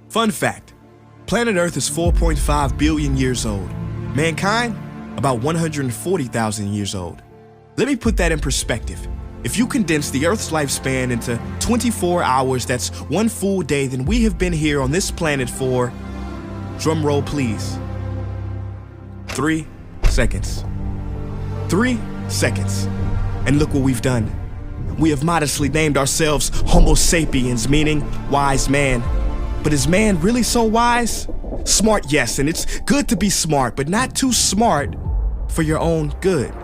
Fun fact, planet Earth is 4.5 billion years old. Mankind, about 140,000 years old. Let me put that in perspective. If you condense the Earth's lifespan into 24 hours, that's one full day, then we have been here on this planet for, drum roll please, 3 seconds. 3 seconds. And look what we've done. We have modestly named ourselves Homo sapiens, meaning wise man. But is man really so wise? Smart, yes, and it's good to be smart, but not too smart for your own good.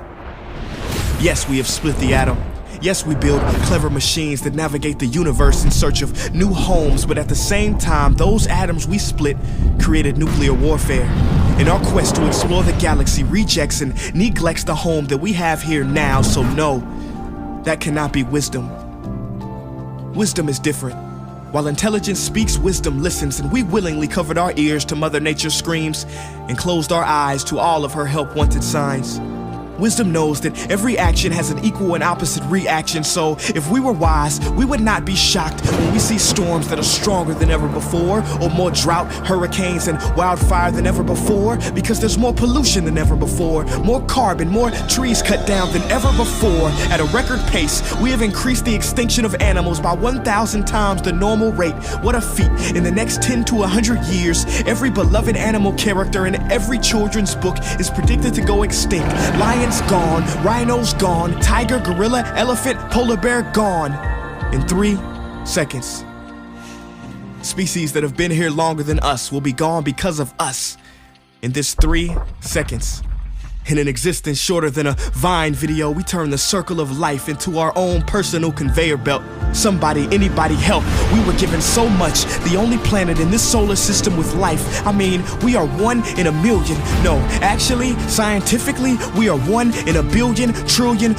Yes, we have split the atom. Yes, we build clever machines that navigate the universe in search of new homes, but at the same time, those atoms we split created nuclear warfare. In our quest to explore the galaxy, rejects and neglects the home that we have here now, so no, that cannot be wisdom. Wisdom is different. While intelligence speaks, wisdom listens, and we willingly covered our ears to Mother Nature's screams and closed our eyes to all of her help-wanted signs. Wisdom knows that every action has an equal and opposite reaction, so if we were wise, we would not be shocked when we see storms that are stronger than ever before, or more drought, hurricanes, and wildfire than ever before, because there's more pollution than ever before, more carbon, more trees cut down than ever before. At a record pace, we have increased the extinction of animals by 1,000 times the normal rate. What a feat. In the next 10 to 100 years, every beloved animal character in every children's book is predicted to go extinct. Lions gone, rhinos gone, tiger, gorilla, elephant, polar bear gone. In 3 seconds. Species that have been here longer than us will be gone because of us. In this 3 seconds. In an existence shorter than a Vine video, we turn the circle of life into our own personal conveyor belt. Somebody, anybody help. We were given so much, the only planet in this solar system with life. I mean, we are 1 in a million. No, actually, scientifically, we are 1 in a billion, trillion.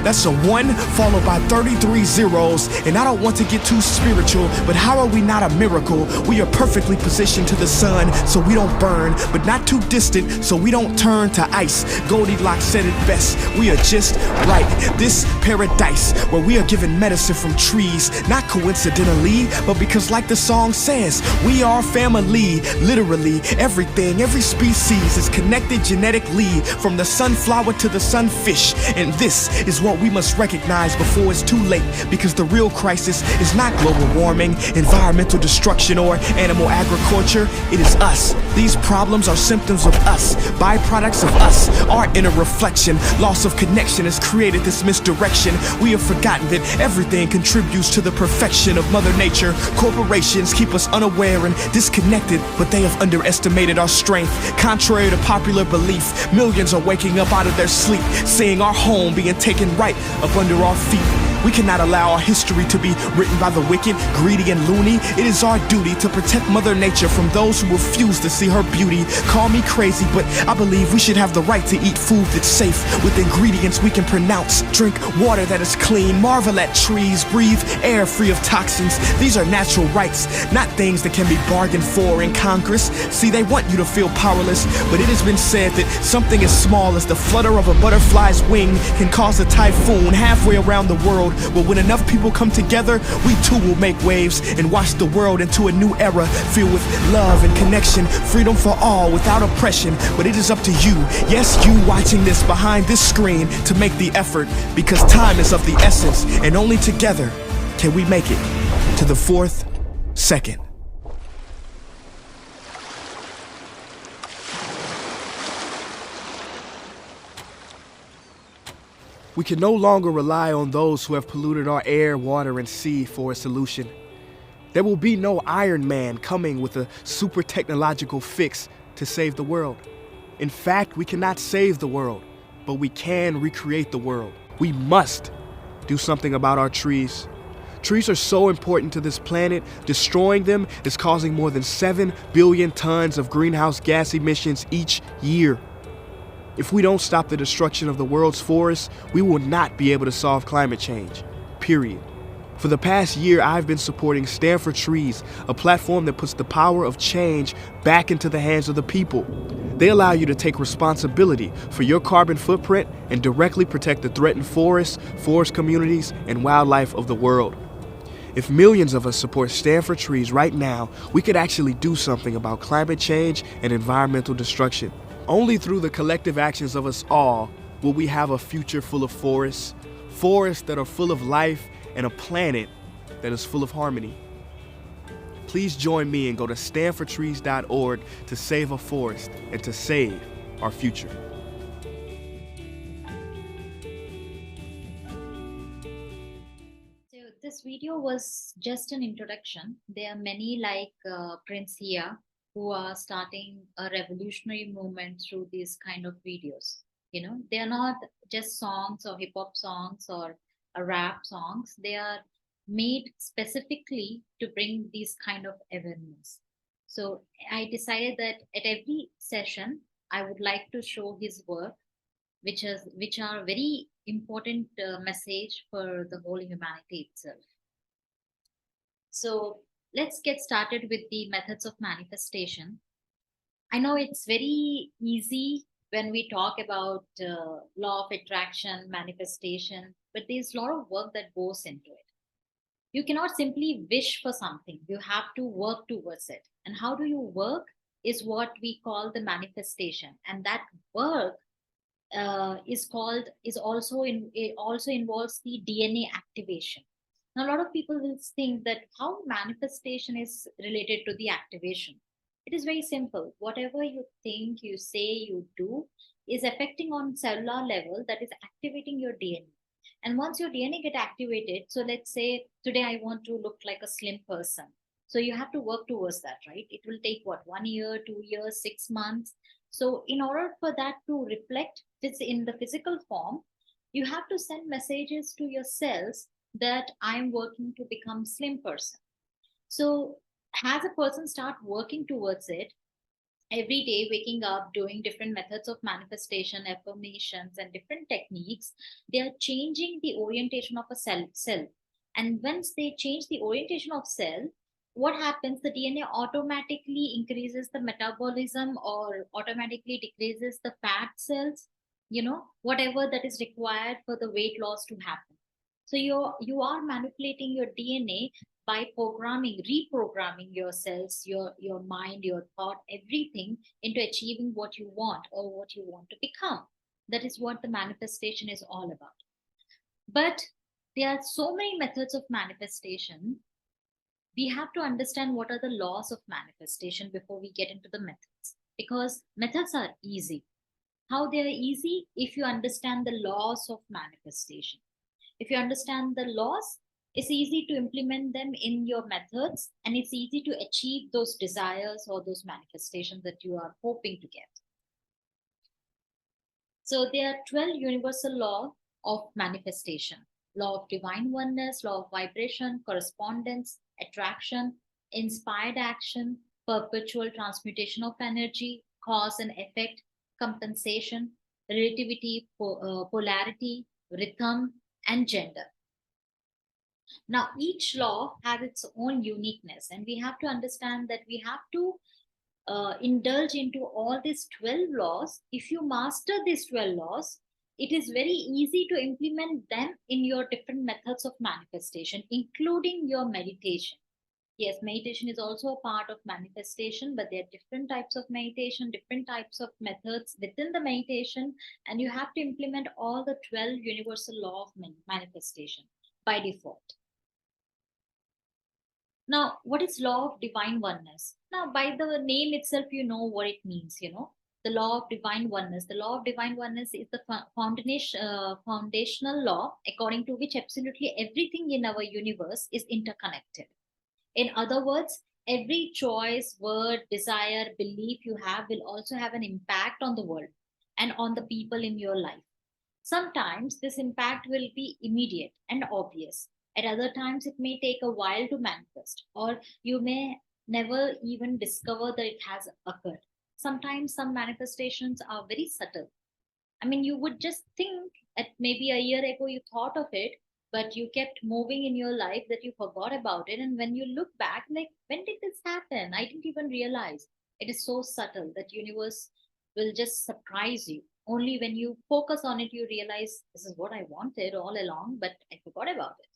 That's a 1 followed by 33 zeros. And I don't want to get too spiritual, but how are we not a miracle? We are perfectly positioned to the sun so we don't burn, but not too distant so we don't turn to ice. Goldilocks said it best, we are just right. This paradise where we are given medicine from trees, not coincidentally, but because like the song says, we are family. Literally, everything, every species is connected genetically, from the sunflower to the sunfish. And this is what we must recognize before it's too late, because the real crisis is not global warming, environmental destruction, or animal agriculture. It is us. These problems are symptoms of us, byproducts of us. Our inner reflection, loss of connection has created this misdirection. We have forgotten that everything contributes to the perfection of Mother Nature. Corporations keep us unaware and disconnected, but they have underestimated our strength. Contrary to popular belief, millions are waking up out of their sleep, seeing our home being taken right up under our feet. We cannot allow our history to be written by the wicked, greedy, and loony. It is our duty to protect Mother Nature from those who refuse to see her beauty. Call me crazy, but I believe we should have the right to eat food that's safe, with ingredients we can pronounce, drink water that is clean, marvel at trees, breathe air free of toxins. These are natural rights, not things that can be bargained for in Congress. See, they want you to feel powerless, but it has been said that something as small as the flutter of a butterfly's wing can cause a typhoon halfway around the world. But when enough people come together, we too will make waves and wash the world into a new era filled with love and connection, freedom for all without oppression. But it is up to you, yes, you watching this behind this screen, to make the effort, because time is of the essence, and only together can we make it to the 4th second. We can no longer rely on those who have polluted our air, water, and sea for a solution. There will be no Iron Man coming with a super technological fix to save the world. In fact, we cannot save the world, but we can recreate the world. We must do something about our trees. Trees are so important to this planet. Destroying them is causing more than 7 billion tons of greenhouse gas emissions each year. If we don't stop the destruction of the world's forests, we will not be able to solve climate change, period. For the past year, I've been supporting Stand for Trees, a platform that puts the power of change back into the hands of the people. They allow you to take responsibility for your carbon footprint and directly protect the threatened forests, forest communities, and wildlife of the world. If millions of us support Stand for Trees right now, we could actually do something about climate change and environmental destruction. Only through the collective actions of us all will we have a future full of forests, forests that are full of life, and a planet that is full of harmony. Please join me and go to standfortrees.org to save a forest and to save our future. So this video was just an introduction. There are many like Prince here who are starting a revolutionary movement through these kind of videos. You know, they are not just songs or hip hop songs or rap songs. They are made specifically to bring these kind of awareness. So I decided that at every session, I would like to show his work which are very important message for the whole humanity itself. So let's get started with the methods of manifestation. I know it's very easy when we talk about law of attraction, manifestation, but there's a lot of work that goes into it. You cannot simply wish for something, you have to work towards it. And how do you work is what we call the manifestation. And that work is also it also involves the DNA activation. Now, a lot of people will think that how manifestation is related to the activation. It is very simple. Whatever you think, you say, you do is affecting on cellular level, that is activating your DNA. And once your DNA get activated, so let's say today I want to look like a slim person. So you have to work towards that, right? It will take what, 1 year, 2 years, 6 months. So in order for that to reflect this in the physical form, you have to send messages to your cells that I'm working to become slim person. So as a person start working towards it, every day waking up doing different methods of manifestation, affirmations, and different techniques, they are changing the orientation of a cell. And once they change the orientation of cell, what happens, the DNA automatically increases the metabolism or automatically decreases the fat cells, whatever that is required for the weight loss to happen. So you are manipulating your DNA by reprogramming your cells, your mind, your thought, everything into achieving what you want or what you want to become. That is what the manifestation is all about. But there are so many methods of manifestation. We have to understand what are the laws of manifestation before we get into the methods, because methods are easy. How they are easy? If you understand the laws of manifestation. If you understand the laws, it's easy to implement them in your methods, and it's easy to achieve those desires or those manifestations that you are hoping to get. So there are 12 universal law of manifestation: law of divine oneness, law of vibration, correspondence, attraction, inspired action, perpetual transmutation of energy, cause and effect, compensation, relativity, polarity, rhythm, and gender. Now, each law has its own uniqueness, and we have to understand that we have to indulge into all these 12 laws. If you master these 12 laws, it is very easy to implement them in your different methods of manifestation, including your meditation. Yes, meditation is also a part of manifestation, but there are different types of meditation, different types of methods within the meditation, and you have to implement all the 12 universal law of manifestation by default. Now, what is law of divine oneness? Now, by the name itself, you know what it means. The law of divine oneness. The law of divine oneness is the foundational law according to which absolutely everything in our universe is interconnected. In other words, every choice, word, desire, belief you have will also have an impact on the world and on the people in your life. Sometimes this impact will be immediate and obvious. At other times, it may take a while to manifest, or you may never even discover that it has occurred. Sometimes some manifestations are very subtle. I mean, you would just think at maybe a year ago you thought of it, but you kept moving in your life that you forgot about it. And when you look back, like, when did this happen? I didn't even realize. It is so subtle that universe will just surprise you. Only when you focus on it, you realize this is what I wanted all along, but I forgot about it.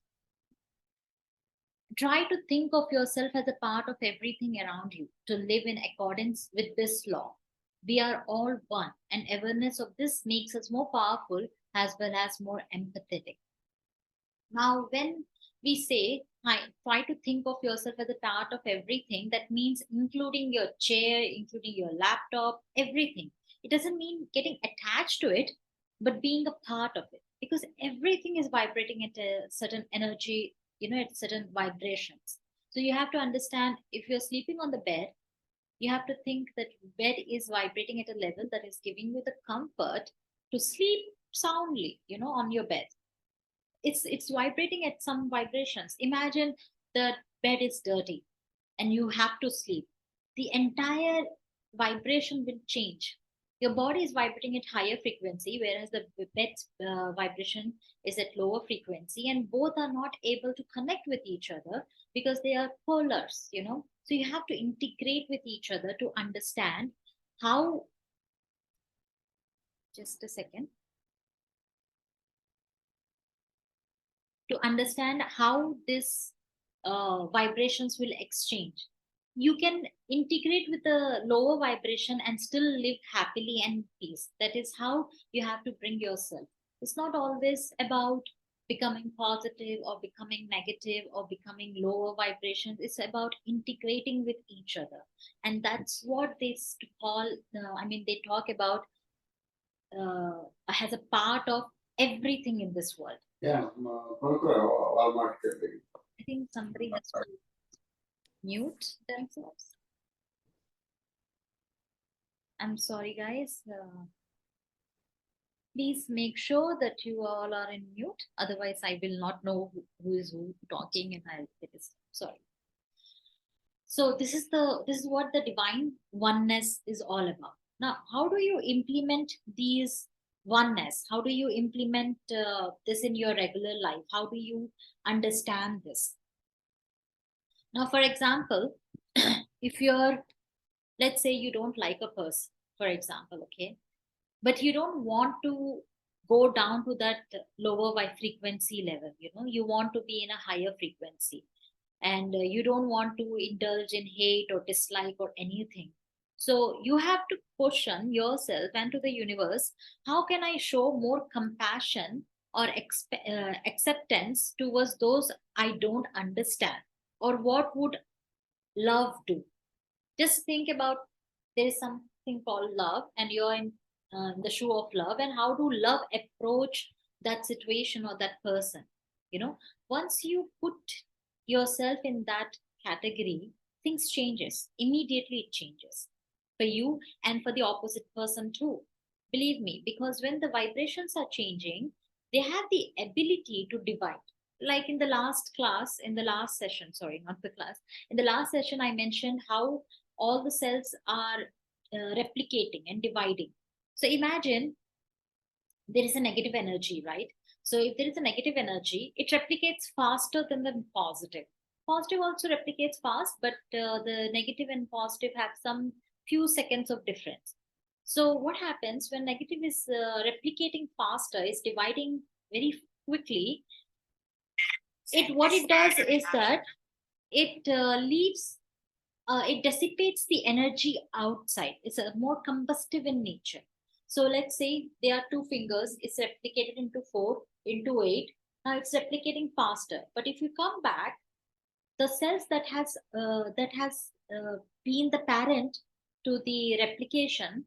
Try to think of yourself as a part of everything around you, to live in accordance with this law. We are all one, and awareness of this makes us more powerful as well as more empathetic. Now, when we say try to think of yourself as a part of everything, that means including your chair, including your laptop, everything. It doesn't mean getting attached to it, but being a part of it, because everything is vibrating at a certain energy, at certain vibrations. So you have to understand, if you're sleeping on the bed, you have to think that bed is vibrating at a level that is giving you the comfort to sleep soundly, on your bed. It's vibrating at some vibrations. Imagine the bed is dirty and you have to sleep. The entire vibration will change. Your body is vibrating at higher frequency, whereas the bed's vibration is at lower frequency, and both are not able to connect with each other because they are polars. So you have to integrate with each other to understand how. Just a second. To understand how this vibrations will exchange. You can integrate with a lower vibration and still live happily and peace. That is how you have to bring yourself. It's not always about becoming positive or becoming negative or becoming lower vibrations. It's about integrating with each other. And that's what they call, they talk about as a part of everything in this world. Yeah, Walmart. I think somebody has to mute themselves. I'm sorry, guys. Please make sure that you all are in mute. Otherwise, I will not know who is talking, and I'll get this. Sorry. So this is what the divine oneness is all about. Now, how do you implement these oneness? How do you implement this in your regular life? How do you understand this? Now, for example, if let's say you don't like a person, for example, okay, but you don't want to go down to that lower frequency level, you want to be in a higher frequency, and you don't want to indulge in hate or dislike or anything. So you have to question yourself and to the universe, how can I show more compassion or acceptance towards those I don't understand? Or what would love do? Just think about, there is something called love, and you're in the shoe of love, and how do love approach that situation or that person? Once you put yourself in that category, things changes immediately. It changes for you and for the opposite person too. Believe me, because when the vibrations are changing, they have the ability to divide. Like in the last class, in the last session, sorry, not the class, in the last session, I mentioned how all the cells are replicating and dividing. So imagine there is a negative energy, right? So if there is a negative energy, it replicates faster than the positive. Positive also replicates fast, but the negative and positive have some few seconds of difference. So what happens when negative is replicating faster, is dividing very quickly? What it does is that it leaves it dissipates the energy outside. It's a more combustive in nature. So let's say there are two fingers, it's replicated into 4, into 8. Now it's replicating faster. But if you come back, the cells that has been the parent to the replication,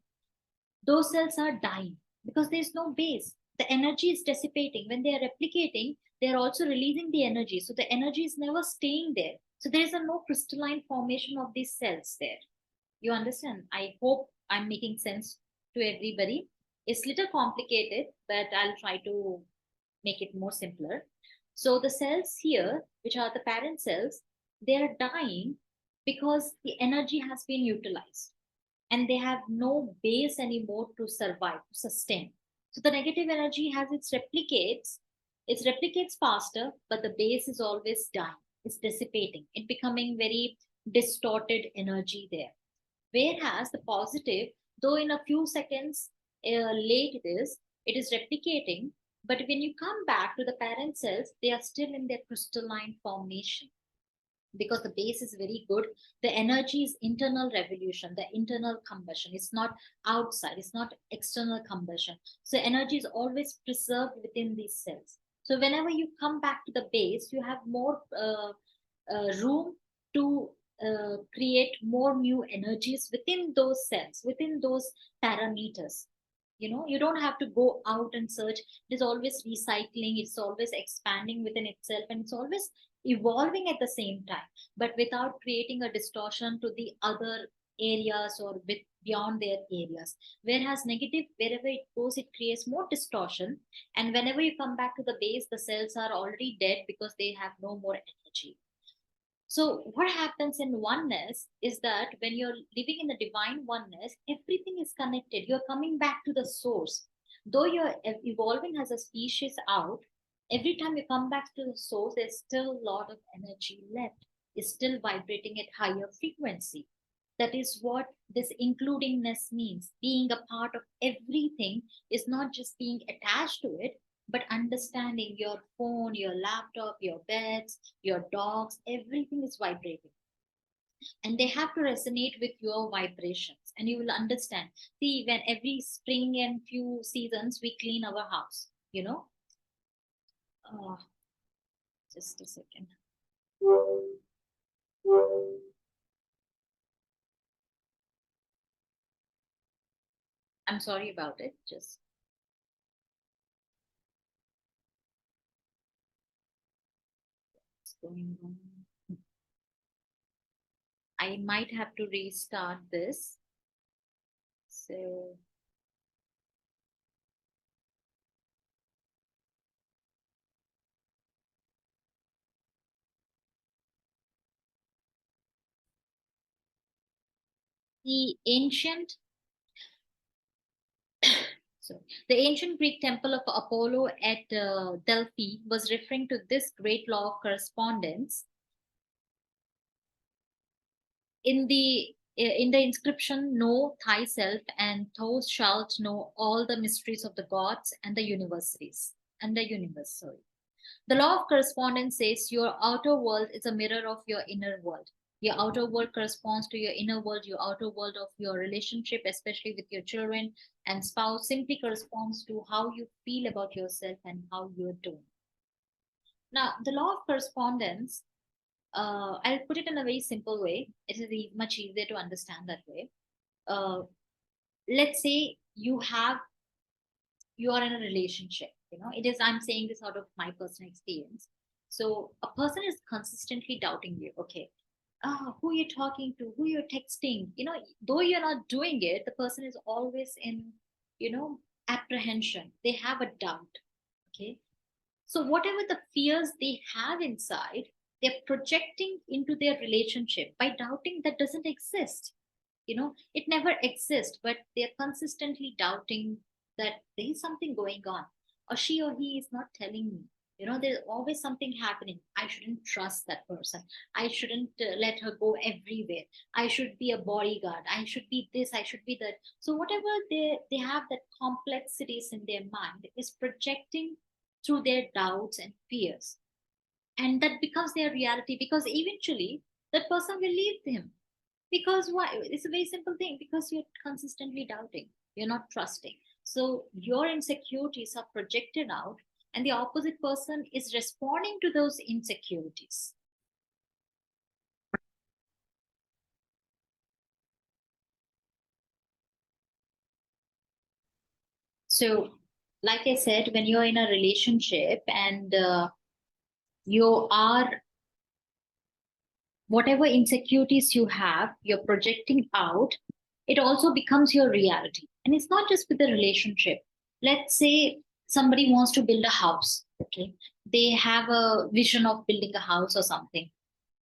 those cells are dying because there's no base. The energy is dissipating. When they are replicating, they are also releasing the energy. So the energy is never staying there. So there is no crystalline formation of these cells there. You understand? I hope I'm making sense to everybody. It's little complicated, but I'll try to make it more simpler. So the cells here, which are the parent cells, they are dying because the energy has been utilized and they have no base anymore to survive, to sustain. So the negative energy has it replicates faster, but the base is always dying. It's dissipating. It becoming very distorted energy there. Whereas the positive, though in a few seconds late it is replicating, but when you come back to the parent cells, they are still in their crystalline formation. because the base is very good. The energy is internal revolution, the internal combustion. It's not outside, it's not external combustion. So energy is always preserved within these cells. So whenever you come back to the base, you have more room to create more new energies within those cells, within those parameters. You don't have to go out and search. It is always recycling, it's always expanding within itself, and it's always evolving at the same time, but without creating a distortion to the other areas or with beyond their areas. Whereas negative, wherever it goes, it creates more distortion. And whenever you come back to the base, the cells are already dead because they have no more energy. So, what happens in oneness is that when you're living in the divine oneness, everything is connected. You're coming back to the source. Though you're evolving as a species out, every time you come back to the source, there's still a lot of energy left. It's still vibrating at higher frequency. That is what this includingness means. Being a part of everything is not just being attached to it, but understanding your phone, your laptop, your beds, your dogs, everything is vibrating. And they have to resonate with your vibrations. And you will understand. See, when every spring and few seasons we clean our house, uh, just a second. I'm sorry about it. Just what's going on. I might have to restart this. So the ancient so the ancient Greek temple of Apollo at Delphi was referring to this great law of correspondence. In the inscription, know thyself, and thou shalt know all the mysteries of the gods and the universes and the universe. Sorry. The law of correspondence says your outer world is a mirror of your inner world. Your outer world corresponds to your inner world. Your outer world of your relationship, especially with your children and spouse, simply corresponds to how you feel about yourself and how you're doing. Now, the law of correspondence, I'll put it in a very simple way. It is much easier to understand that way. Uh, let's say you are in a relationship. It is, I'm saying this out of my personal experience. So a person is consistently doubting you. Okay, who you're talking to, who you're texting, though you're not doing it, the person is always in, apprehension. They have a doubt. Okay. So whatever the fears they have inside, they're projecting into their relationship by doubting that doesn't exist. It never exists, but they're consistently doubting that there is something going on, or she or he is not telling me. There's always something happening. I shouldn't trust that person. I shouldn't let her go everywhere. I should be a bodyguard. I should be this. I should be that. So whatever they have, that complexities in their mind is projecting through their doubts and fears, and that becomes their reality, because eventually that person will leave them. Because why? It's a very simple thing, because you're consistently doubting, you're not trusting. So your insecurities are projected out, and the opposite person is responding to those insecurities. So, like I said, when you're in a relationship and you are, whatever insecurities you have, you're projecting out, it also becomes your reality. And it's not just with the relationship. Let's say somebody wants to build a house, okay? They have a vision of building a house or something.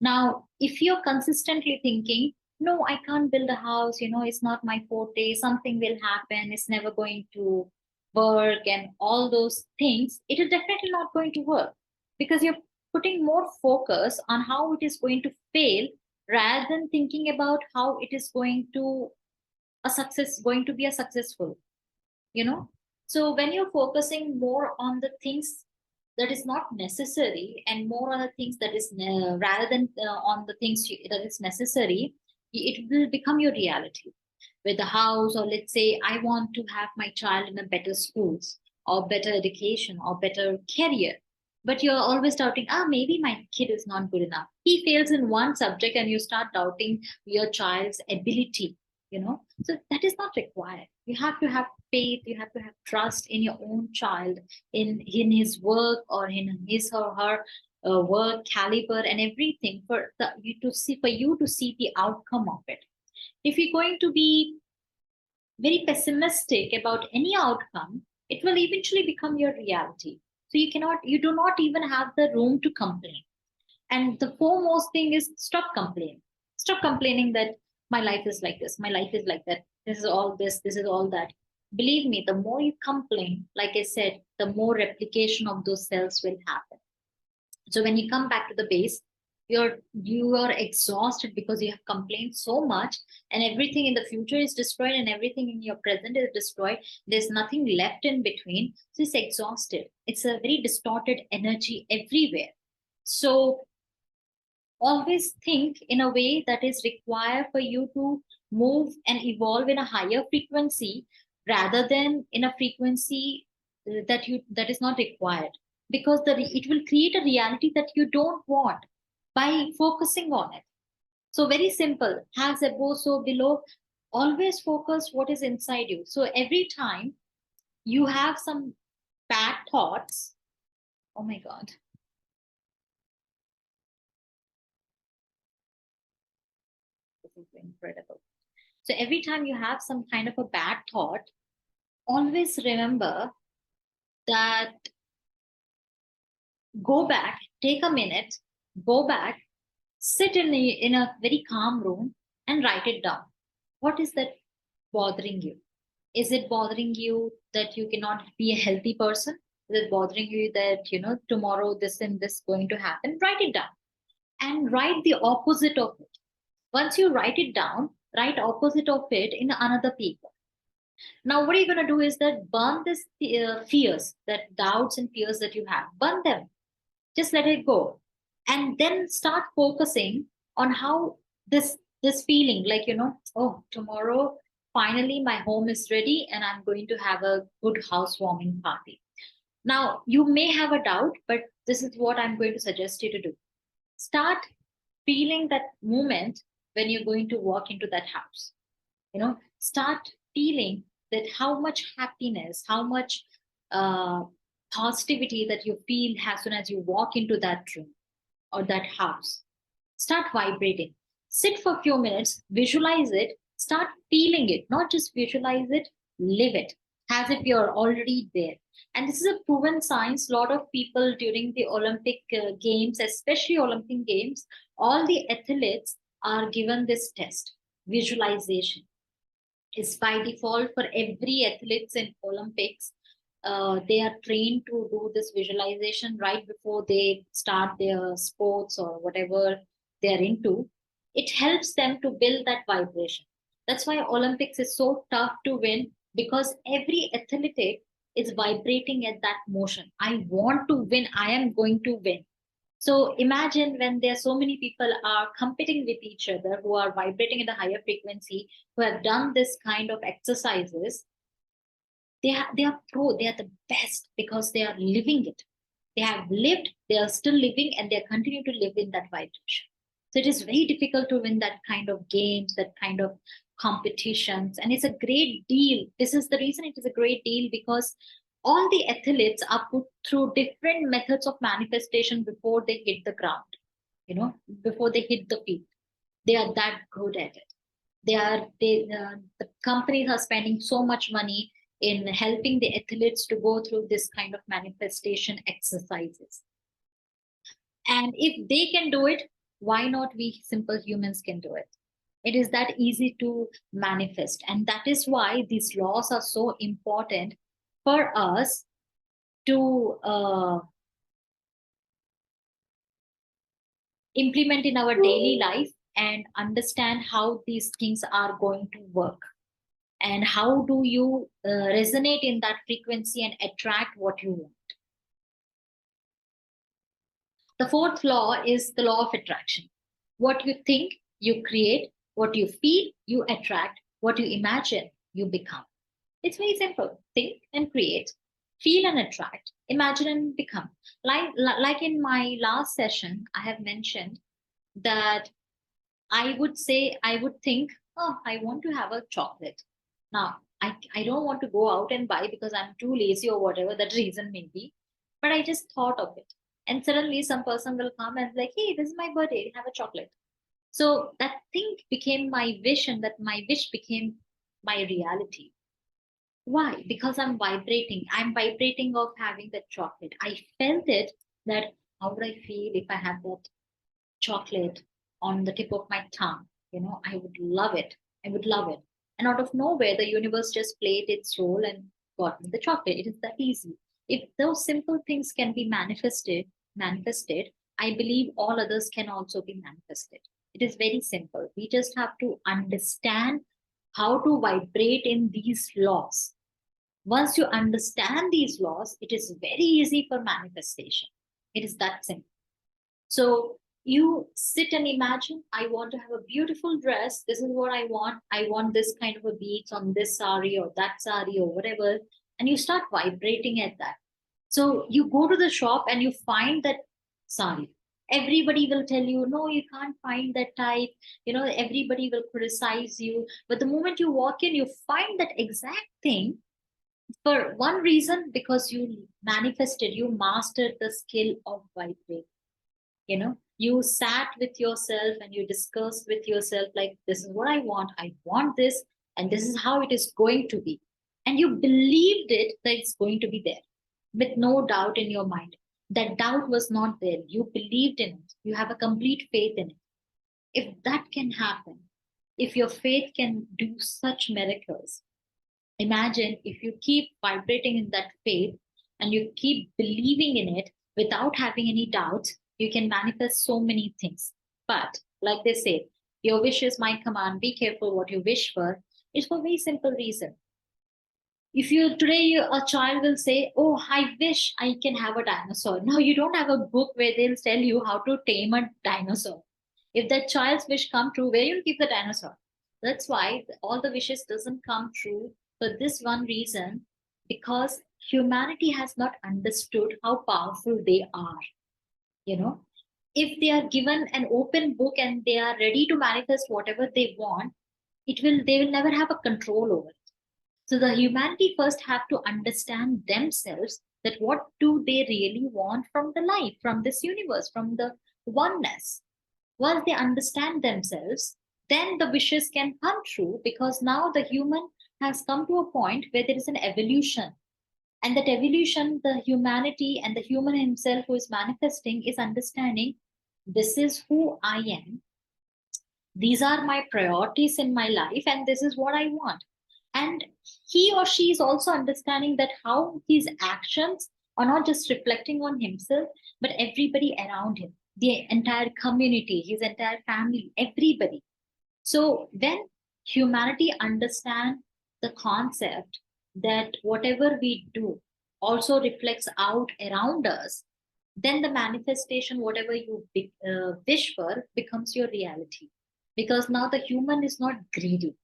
Now, if you're consistently thinking, no, I can't build a house, it's not my forte, something will happen, it's never going to work, and all those things, it is definitely not going to work, because you're putting more focus on how it is going to fail rather than thinking about how it is going to be a successful. you know so when you're focusing more on the things that is not necessary, and more on the things that is rather than on the things that is necessary, it will become your reality. With the house, or let's say I want to have my child in a better schools or better education or better career, but you're always doubting, maybe my kid is not good enough, he fails in one subject, and you start doubting your child's ability, so that is not required. You have to have faith, you have to have trust in your own child, in his work, or in his or her work caliber and everything, for you to see the outcome of it. If you're going to be very pessimistic about any outcome, it will eventually become your reality. So you do not even have the room to complain. And the foremost thing is, stop complaining. Stop complaining that my life is like this, my life is like that, this is all that. Believe me, the more you complain, like I said, the more replication of those cells will happen. So when you come back to the base, you are exhausted because you have complained so much, and everything in the future is destroyed, and everything in your present is destroyed. There's nothing left in between. So it's exhausted. It's a very distorted energy everywhere. So always think in a way that is required for you to move and evolve in a higher frequency, rather than in a frequency that is not required, because it will create a reality that you don't want by focusing on it. So very simple, as above so below. Always focus what is inside you. So every time you have some bad thoughts, oh my god, this is incredible. So every time you have some kind of a bad thought, always remember that, go back, take a minute, go back, sit in a very calm room and write it down. What is that bothering you? Is it bothering you that you cannot be a healthy person? Is it bothering you that, tomorrow this and this going to happen? Write it down and write the opposite of it. Once you write it down, write opposite of it in another paper. Now, what are you going to do is that burn this fears, that doubts and fears that you have, burn them. Just let it go, and then start focusing on how this feeling, like, oh, tomorrow finally my home is ready and I'm going to have a good housewarming party. Now, you may have a doubt, but this is what I'm going to suggest you to do. Start feeling that moment when you're going to walk into that house. Start feeling that how much happiness, how much uh, positivity that you feel as soon as you walk into that room or that house. Start vibrating. Sit for a few minutes, visualize it, start feeling it, not just visualize it, live it as if you're already there. And this is a proven science. A lot of people during the Olympic Games, especially Olympic Games, all the athletes are given this test, visualization is by default for every athletes in Olympics. They are trained to do this visualization right before they start their sports or whatever they're into. It helps them to build that vibration. That's why Olympics is so tough to win, because every athletic is vibrating at that motion. I want to win. I am going to win. So imagine when there are so many people are competing with each other who are vibrating in the higher frequency, who have done this kind of exercises. They are pro. They are the best because they are living it. They have lived. They are still living, and they continue to live in that vibration. So it is very difficult to win that kind of games, that kind of competitions, and it's a great deal. This is the reason it is a great deal, because all the athletes are put through different methods of manifestation before they hit the ground, before they hit the field. They are that good at it. The companies are spending so much money in helping the athletes to go through this kind of manifestation exercises. And if they can do it, why not we simple humans can do it? It is that easy to manifest. And that is why these laws are so important for us to implement in our daily life and understand how these things are going to work, and how do you resonate in that frequency and attract what you want. The fourth law is the law of attraction. What you think, you create. What you feel, you attract. What you imagine, you become. It's very simple. Think and create, feel and attract, imagine and become. Like in my last session, I have mentioned that I would say, I would think, oh, I want to have a chocolate. Now, I don't want to go out and buy because I'm too lazy or whatever that reason may be. But I just thought of it. And suddenly some person will come and like, hey, this is my birthday, have a chocolate. So that thing became my wish, and that my wish became my reality. Why? Because I'm vibrating. I'm vibrating of having that chocolate. I felt it, that how would I feel if I had that chocolate on the tip of my tongue? I would love it. I would love it. And out of nowhere, the universe just played its role and got me the chocolate. It is that easy. If those simple things can be manifested, I believe all others can also be manifested. It is very simple. We just have to understand how to vibrate in these laws. Once you understand these laws, it is very easy for manifestation. It is that simple. So you sit and imagine, I want to have a beautiful dress. This is what I want. I want this kind of a beads on this sari or that sari or whatever. And you start vibrating at that. So you go to the shop and you find that sari. Everybody will tell you, no, you can't find that type. Everybody will criticize you. But the moment you walk in, you find that exact thing for one reason, because you manifested, you mastered the skill of vibrating. You sat with yourself and you discussed with yourself, like, this is what I want this, and this is how it is going to be. And you believed it that it's going to be there with no doubt in your mind. That doubt was not there. You believed in it. You have a complete faith in it. If that can happen, if your faith can do such miracles, imagine if you keep vibrating in that faith and you keep believing in it without having any doubt, you can manifest so many things. But like they say, your wish is my command. Be careful what you wish for. It's for a very simple reason. If a child will say, oh, I wish I can have a dinosaur. Now you don't have a book where they'll tell you how to tame a dinosaur. If that child's wish come true, where you'll keep the dinosaur? That's why all the wishes doesn't come true for this one reason, because humanity has not understood how powerful they are. you know if they are given an open book and they are ready to manifest whatever they want, they will never have a control over it. So the humanity first have to understand themselves, that what do they really want from the life, from this universe, from the oneness. Once they understand themselves, then the wishes can come true, because now the human has come to a point where there is an evolution. And that evolution, the humanity and the human himself who is manifesting is understanding, this is who I am, these are my priorities in my life, and this is what I want. And he or she is also understanding that how his actions are not just reflecting on himself, but everybody around him, the entire community, his entire family, everybody. So when humanity understand the concept that whatever we do also reflects out around us, then the manifestation, whatever you wish for, becomes your reality. Because now the human is not greedy,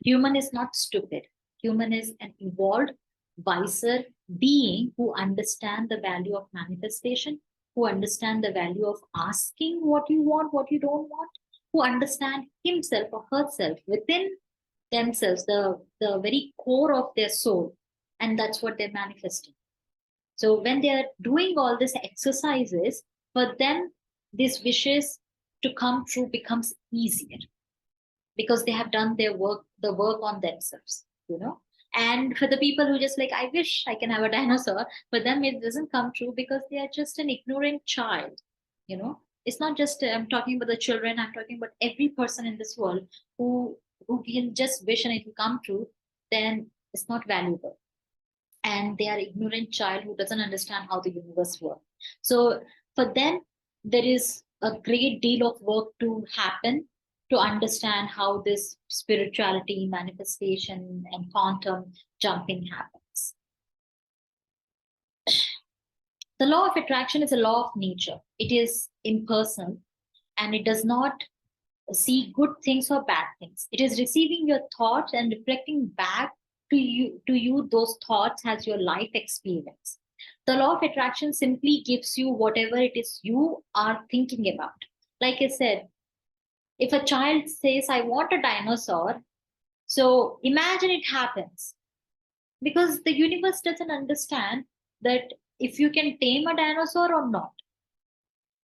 human is not stupid, human is an evolved, wiser being who understand the value of manifestation, who understand the value of asking what you want, what you don't want, who understand himself or herself within themselves, the very core of their soul, and that's what they're manifesting. So when they are doing all these exercises, for them, these wishes to come true becomes easier, because they have done the work on themselves. And for the people who just like, I wish I can have a dinosaur, for them it doesn't come true, because they are just an ignorant child. It's not just I'm talking about the children, I'm talking about every person in this world who can just wish and it will come true, then it's not valuable. And they are ignorant child who doesn't understand how the universe works. So for them, there is a great deal of work to happen to understand how this spirituality, manifestation, and quantum jumping happens. The law of attraction is a law of nature. It is impersonal, and it does not see good things or bad things. It is receiving your thoughts and reflecting back to you those thoughts as your life experience. The law of attraction simply gives you whatever it is you are thinking about. Like I said, if a child says, I want a dinosaur, so imagine it happens, because the universe doesn't understand that if you can tame a dinosaur or not.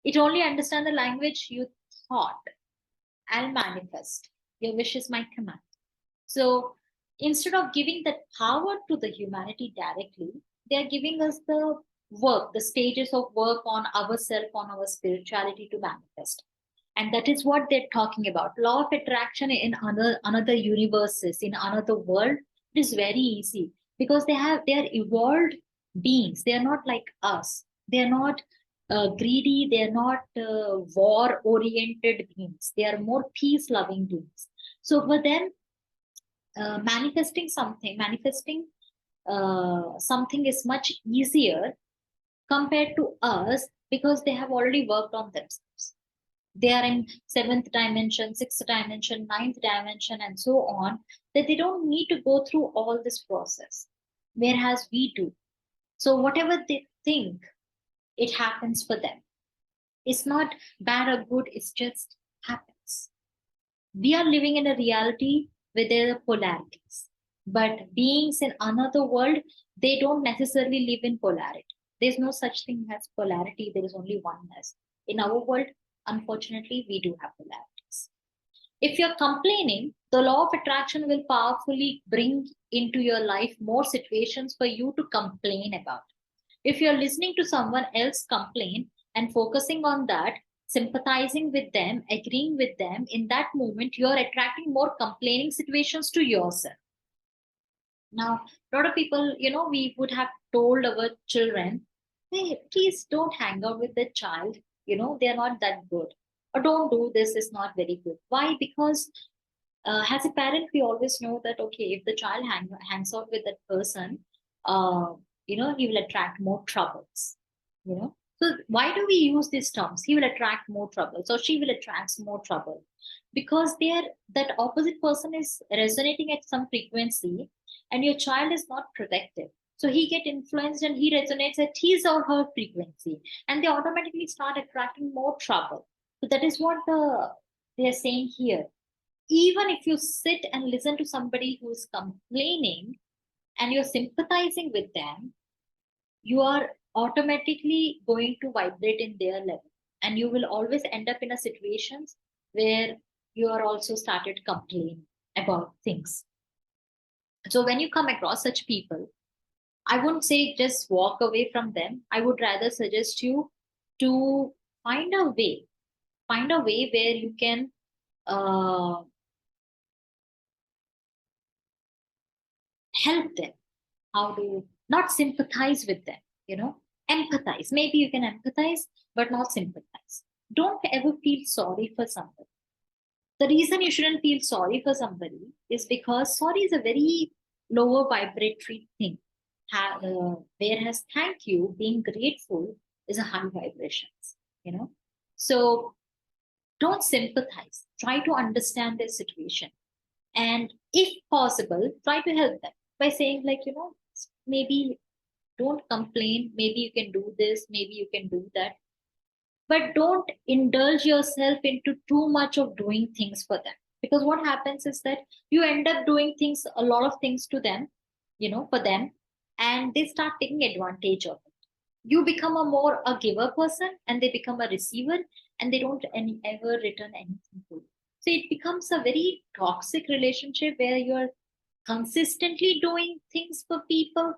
It only understands the language you thought. I'll manifest. Your wish is my command. So instead of giving that power to the humanity directly, they are giving us the work, the stages of work on ourselves, on our spirituality to manifest. And that is what they're talking about. Law of attraction in another universes, in another world, it is very easy because they are evolved beings. They are not like us. They are not greedy. They are not war oriented beings. They are more peace loving beings. So for them, manifesting something is much easier compared to us, because they have already worked on themselves. They are in seventh dimension, sixth dimension, ninth dimension, and so on, that they don't need to go through all this process, whereas we do. So whatever they think, it happens for them. It's not bad or good, it's just happens. We are living in a reality where there are polarities. But beings in another world, they don't necessarily live in polarity. There's no such thing as polarity, there is only oneness. In our world, unfortunately, we do have polarities. If you're complaining, the law of attraction will powerfully bring into your life more situations for you to complain about. If you're listening to someone else complain and focusing on that, sympathizing with them, agreeing with them, in that moment, you're attracting more complaining situations to yourself. Now, a lot of people, we would have told our children, hey, please don't hang out with the child. They're not that good. Or don't do this, is not very good. Why? Because as a parent, we always know that, okay, if the child hangs out with that person, uh, he will attract more troubles. So why do we use these terms? He will attract more trouble. So she will attract more trouble, because that opposite person is resonating at some frequency, and your child is not protected. So he get influenced and he resonates at his or her frequency, and they automatically start attracting more trouble. So that is what they are saying here. Even if you sit and listen to somebody who is complaining and you're sympathizing with them, you are automatically going to vibrate in their level, and you will always end up in a situations where you are also started complaining about things. So when you come across such people, I wouldn't say just walk away from them. I would rather suggest you to find a way, where you can uh, help them. How to not sympathize with them, empathize. Maybe you can empathize, but not sympathize. Don't ever feel sorry for somebody. The reason you shouldn't feel sorry for somebody is because sorry is a very lower vibratory thing. Whereas thank you, being grateful, is a high vibrations, So don't sympathize. Try to understand their situation. And if possible, try to help them by saying, like, maybe don't complain. Maybe you can do this. Maybe you can do that. But don't indulge yourself into too much of doing things for them. Because what happens is that you end up doing things, a lot of things to them, for them, and they start taking advantage of it. You become a giver person, and they become a receiver, and they don't ever return anything to you. So it becomes a very toxic relationship where you're consistently doing things for people,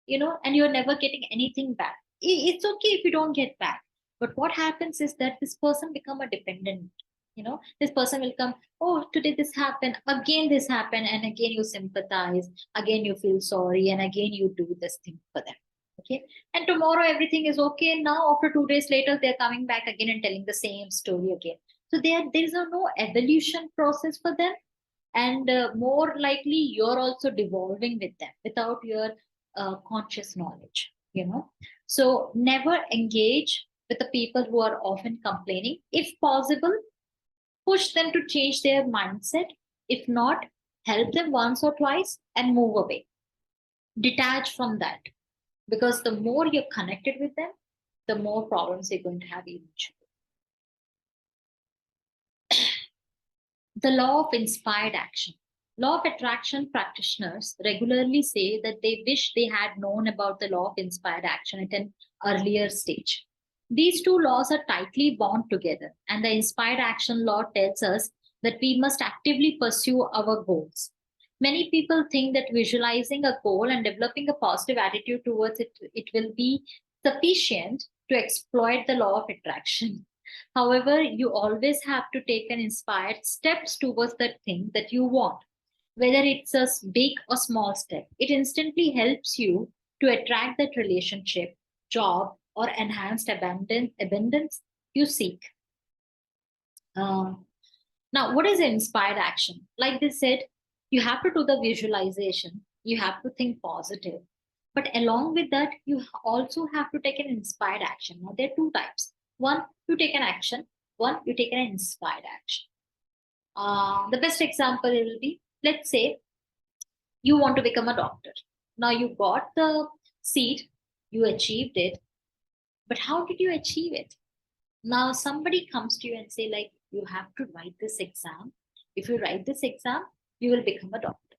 and you're never getting anything back. It's okay if you don't get back, but what happens is that this person become a dependent. This person will come, oh, today this happened, again this happened, and again you sympathize, again you feel sorry, and again you do this thing for them. Okay, and tomorrow everything is okay, and now after 2 days later they're coming back again and telling the same story again. So there is no evolution process for them, and more likely you're also devolving with them without your conscious knowledge. So never engage with the people who are often complaining. If possible, push them to change their mindset. If not, help them once or twice and move away. Detach from that, because the more you're connected with them, the more problems you're going to have eventually. The law of inspired action. Law of attraction practitioners regularly say that they wish they had known about the law of inspired action at an earlier stage. These two laws are tightly bound together, and the inspired action law tells us that we must actively pursue our goals. Many people think that visualizing a goal and developing a positive attitude towards it will be sufficient to exploit the law of attraction. However, you always have to take an inspired steps towards that thing that you want. Whether it's a big or small step, it instantly helps you to attract that relationship, job, or enhanced abundance you seek. Uh, Now, what is inspired action? Like they said, you have to do the visualization, you have to think positive. But along with that, you also have to take an inspired action. Now, there are two types. One, you take an action. One, you take an inspired action. The best example will be, let's say, you want to become a doctor. Now, you got the seat, you achieved it, but how did you achieve it? Now somebody comes to you and say, like, you have to write this exam. If you write this exam, you will become a doctor.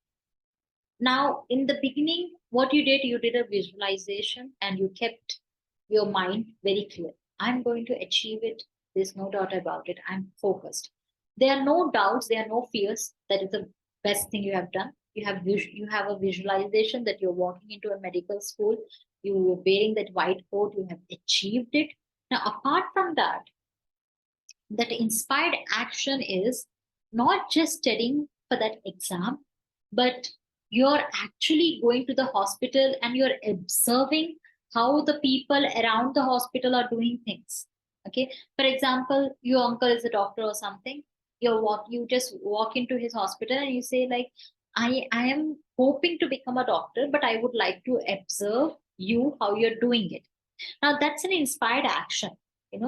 Now, in the beginning, what you did a visualization and you kept your mind very clear. I'm going to achieve it. There's no doubt about it. I'm focused. There are no doubts. There are no fears. That is the best thing you have done. You have a visualization that you're walking into a medical school. You're wearing that white coat. You have achieved it. Now, apart from that, that inspired action is not just studying for that exam, but you're actually going to the hospital and you're observing how the people around the hospital are doing things. Okay, for example, your uncle is a doctor or something. You just walk into his hospital and you say, like, I am hoping to become a doctor, but I would like to observe you how you're doing it. Now that's an inspired action,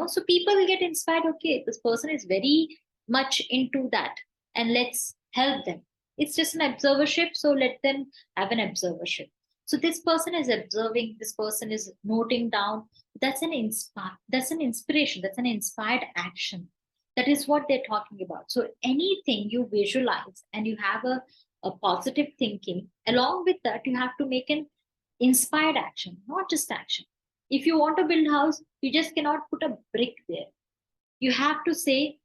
so people will get inspired. Okay, this person is very much into that, and let's help them. It's just an observership, so let them have an observership. So this person is observing, this person is noting down. That's an inspiration, that's an inspired action. That is what they're talking about. So anything you visualize and you have a positive thinking, along with that you have to make an inspired action, not just action. If you want to build house, you just cannot put a brick there. You have to say,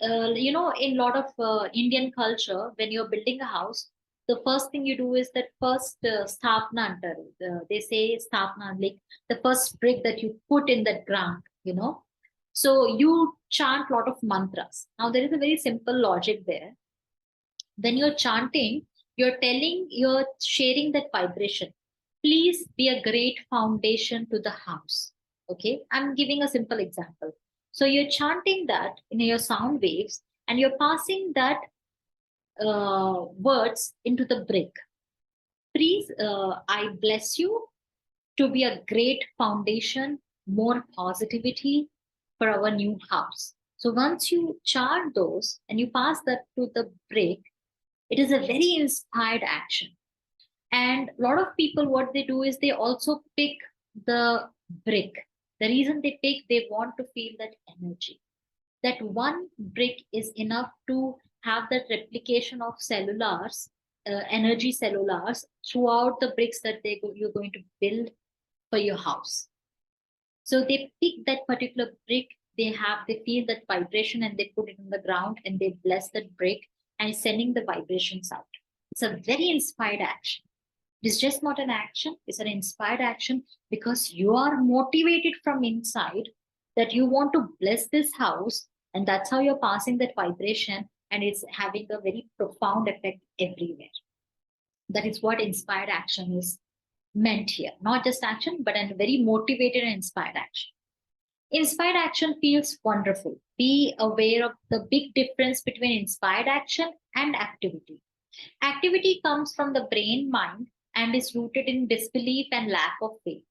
in a lot of Indian culture, when you're building a house, the first thing you do is that first sthapna antaru. They say sthapna, like the first brick that you put in the ground. So you chant a lot of mantras. Now there is a very simple logic there. When you're chanting, you're sharing that vibration. Please be a great foundation to the house. Okay, I'm giving a simple example. So you're chanting that in your sound waves and you're passing that words into the brick. Please, I bless you to be a great foundation, more positivity for our new house. So once you chant those and you pass that to the brick, it is a very inspired action. And a lot of people, what they do is they also pick the brick. The reason they pick, they want to feel that energy. That one brick is enough to have that replication of energy cellulars throughout the bricks that you're going to build for your house. So they pick that particular brick, they feel that vibration and they put it on the ground and they bless that brick and sending the vibrations out. It's a very inspired action. It's just not an action, it's an inspired action because you are motivated from inside that you want to bless this house, and that's how you're passing that vibration, and it's having a very profound effect everywhere. That is what inspired action is meant here. Not just action, but a very motivated and inspired action. Inspired action feels wonderful. Be aware of the big difference between inspired action and activity. Activity comes from the brain mind and is rooted in disbelief and lack of faith.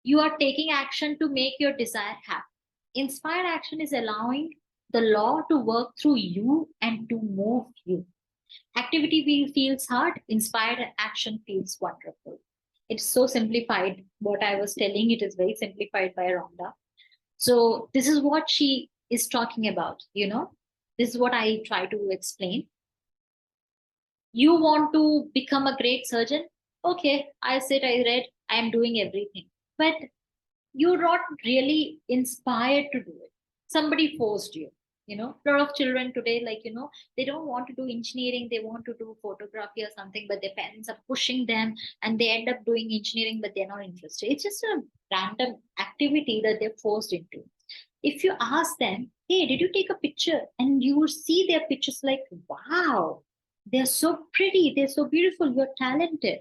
You are taking action to make your desire happen. Inspired action is allowing the law to work through you and to move you. Activity feels hard, inspired action feels wonderful. It's so simplified. What I was telling, it is very simplified by Rhonda. So this is what she is talking about, you know. This is what I try to explain. You want to become a great surgeon? Okay, I said, I read, I am doing everything. But you're not really inspired to do it. Somebody forced you. You know, a lot of children today, like, you know, they don't want to do engineering, they want to do photography or something, but their parents are pushing them and they end up doing engineering, but they're not interested. It's just a random activity that they're forced into. If you ask them, hey, did you take a picture? And you will see their pictures like, wow, they're so pretty, they're so beautiful, you're talented,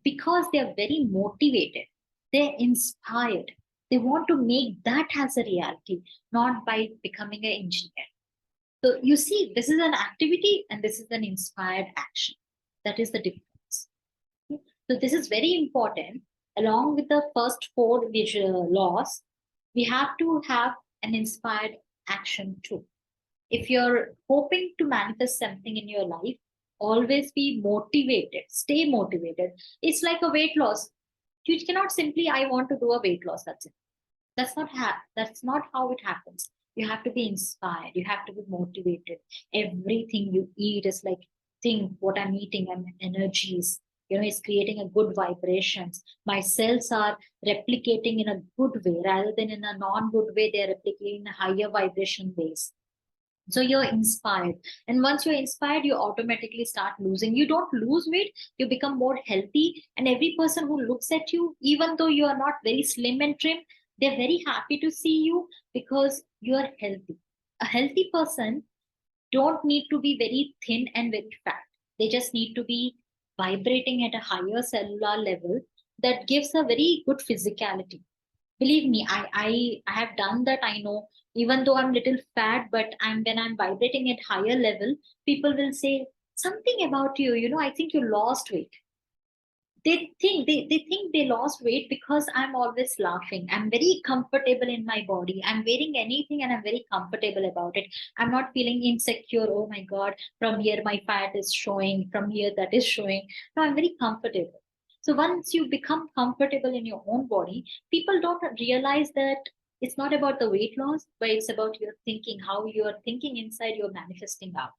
because they're very motivated, they're inspired. They want to make that as a reality, not by becoming an engineer. So you see, this is an activity and this is an inspired action. That is the difference. So this is very important. Along with the first four visual laws, we have to have an inspired action too. If you're hoping to manifest something in your life, always be motivated, stay motivated. It's like a weight loss. You cannot simply, I want to do a weight loss. That's it. That's not how it happens. You have to be inspired. You have to be motivated. Everything you eat is like, think what I'm eating and energies. You know, it's creating a good vibrations. My cells are replicating in a good way rather than in a non-good way. They're replicating in a higher vibration ways. So you're inspired. And once you're inspired, you automatically start losing. You don't lose weight, you become more healthy. And every person who looks at you, even though you are not very slim and trim, they're very happy to see you because you're healthy. A healthy person don't need to be very thin and very fat. They just need to be vibrating at a higher cellular level that gives a very good physicality. Believe me, I have done that. I know, even though I'm little fat, but I'm when I'm vibrating at higher level, people will say something about you, you know, I think you lost weight. They think they lost weight because I'm always laughing. I'm very comfortable in my body. I'm wearing anything and I'm very comfortable about it. I'm not feeling insecure. Oh my God, from here my fat is showing, from here that is showing. No, I'm very comfortable. So once you become comfortable in your own body, people don't realize that it's not about the weight loss, but it's about your thinking, how you're thinking inside, you're manifesting out.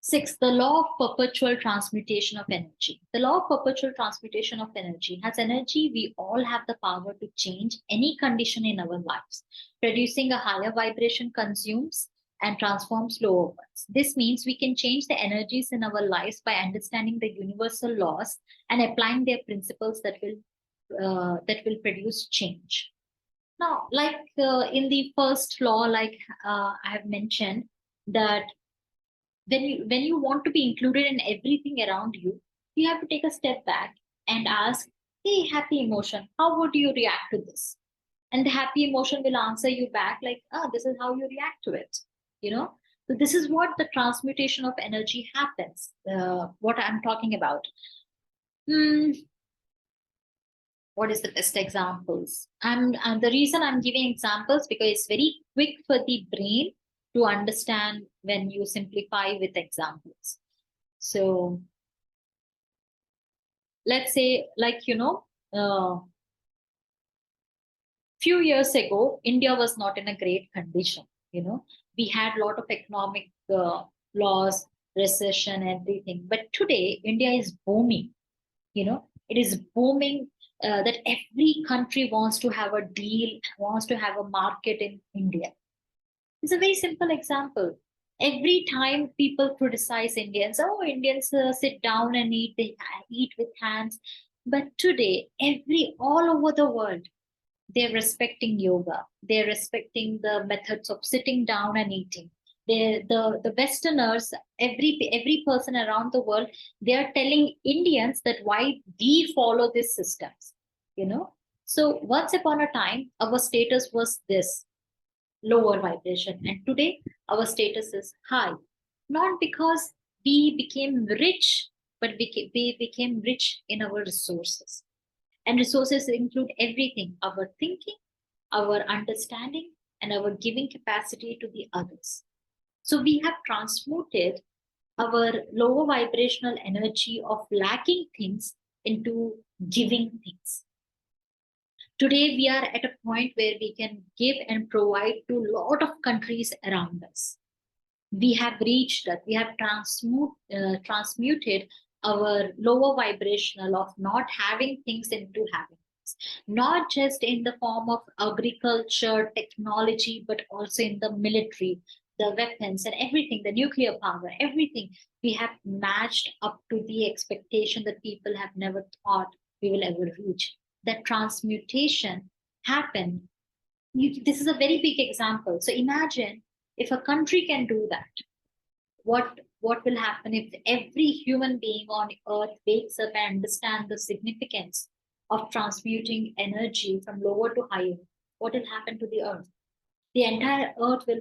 Six, the law of perpetual transmutation of energy. The law of perpetual transmutation of energy. As energy, we all have the power to change any condition in our lives. Producing a higher vibration consumes and transforms lower ones. This means we can change the energies in our lives by understanding the universal laws and applying their principles that will produce change. Now, like in the first law, like I have mentioned, that when you want to be included in everything around you, you have to take a step back and ask, hey, happy emotion, how would you react to this? And the happy emotion will answer you back like, ah, this is how you react to it, you know. So this is what the transmutation of energy happens, what I'm talking about. Hmm, what is the best examples? And the reason I'm giving examples because it's very quick for the brain to understand when you simplify with examples. So let's say, like, you know, few years ago, India was not in a great condition. You know, we had a lot of economic loss, recession, everything, but today India is booming. You know, it is booming, that every country wants to have a deal, wants to have a market in India. It's a very simple example. Every time people criticize Indians, oh, Indians sit down and eat, they eat with hands. But today, all over the world, they're respecting yoga. They're respecting the methods of sitting down and eating. The Westerners, every person around the world, they are telling Indians that why we follow these systems. You know, so once upon a time, our status was this lower vibration. And today, our status is high. Not because we became rich, but we became rich in our resources. And resources include everything: our thinking, our understanding, and our giving capacity to the others. So we have transmuted our lower vibrational energy of lacking things into giving things. Today, we are at a point where we can give and provide to a lot of countries around us. We have reached that. We have transmuted our lower vibrational of not having things into having things, not just in the form of agriculture, technology, but also in the military, the weapons and everything, the nuclear power, everything. We have matched up to the expectation that people have never thought we will ever reach. That transmutation happened. This is a very big example. So imagine if a country can do that, what will happen if every human being on earth wakes up and understands the significance of transmuting energy from lower to higher? What will happen to the earth? The entire earth will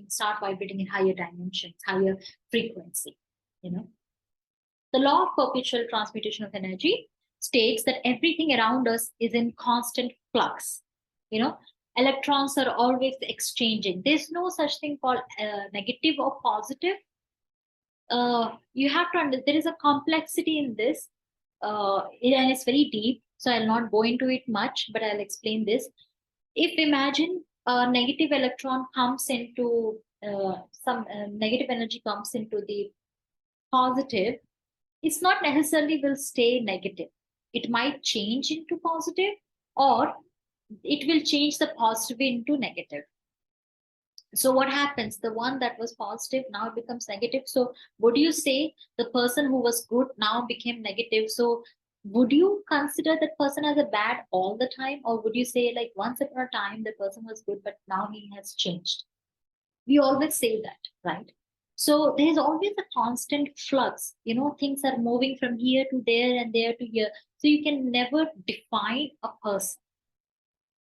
start vibrating in higher dimensions, higher frequency. You know, the law of perpetual transmutation of energy states that everything around us is in constant flux. You know, electrons are always exchanging. There's no such thing called negative or positive. You have to understand there is a complexity in this, and it's very deep. So I'll not go into it much, but I'll explain this. If imagine a negative electron comes into some negative energy comes into the positive, it's not necessarily will stay negative. It might change into positive, or it will change the positive into negative. So what happens? The one that was positive now becomes negative. So would you say the person who was good now became negative? So would you consider that person as a bad all the time, or would you say like once upon a time the person was good but now he has changed? We always say that, right? So there's always a constant flux. You know, things are moving from here to there and there to here. So you can never define a person.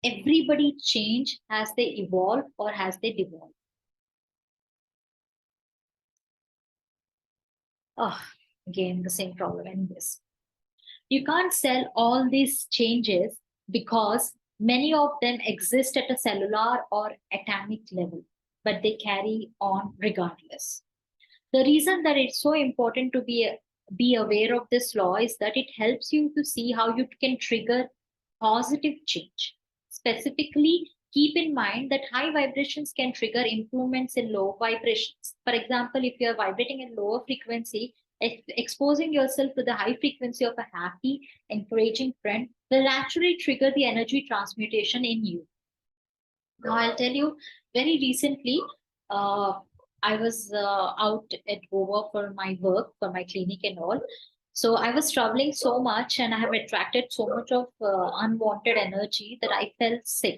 Everybody change as they evolve or as they devolve. Oh, again, the same problem in this. You can't sell all these changes because many of them exist at a cellular or atomic level, but they carry on regardless. The reason that it's so important to be aware of this law is that it helps you to see how you can trigger positive change. Specifically, keep in mind that high vibrations can trigger improvements in low vibrations. For example, if you're vibrating in lower frequency, exposing yourself to the high frequency of a happy, encouraging friend will actually trigger the energy transmutation in you. Now, I'll tell you, very recently, uh, I was out at Goa for my work, for my clinic and all. So I was traveling so much and I have attracted so much of unwanted energy that I felt sick.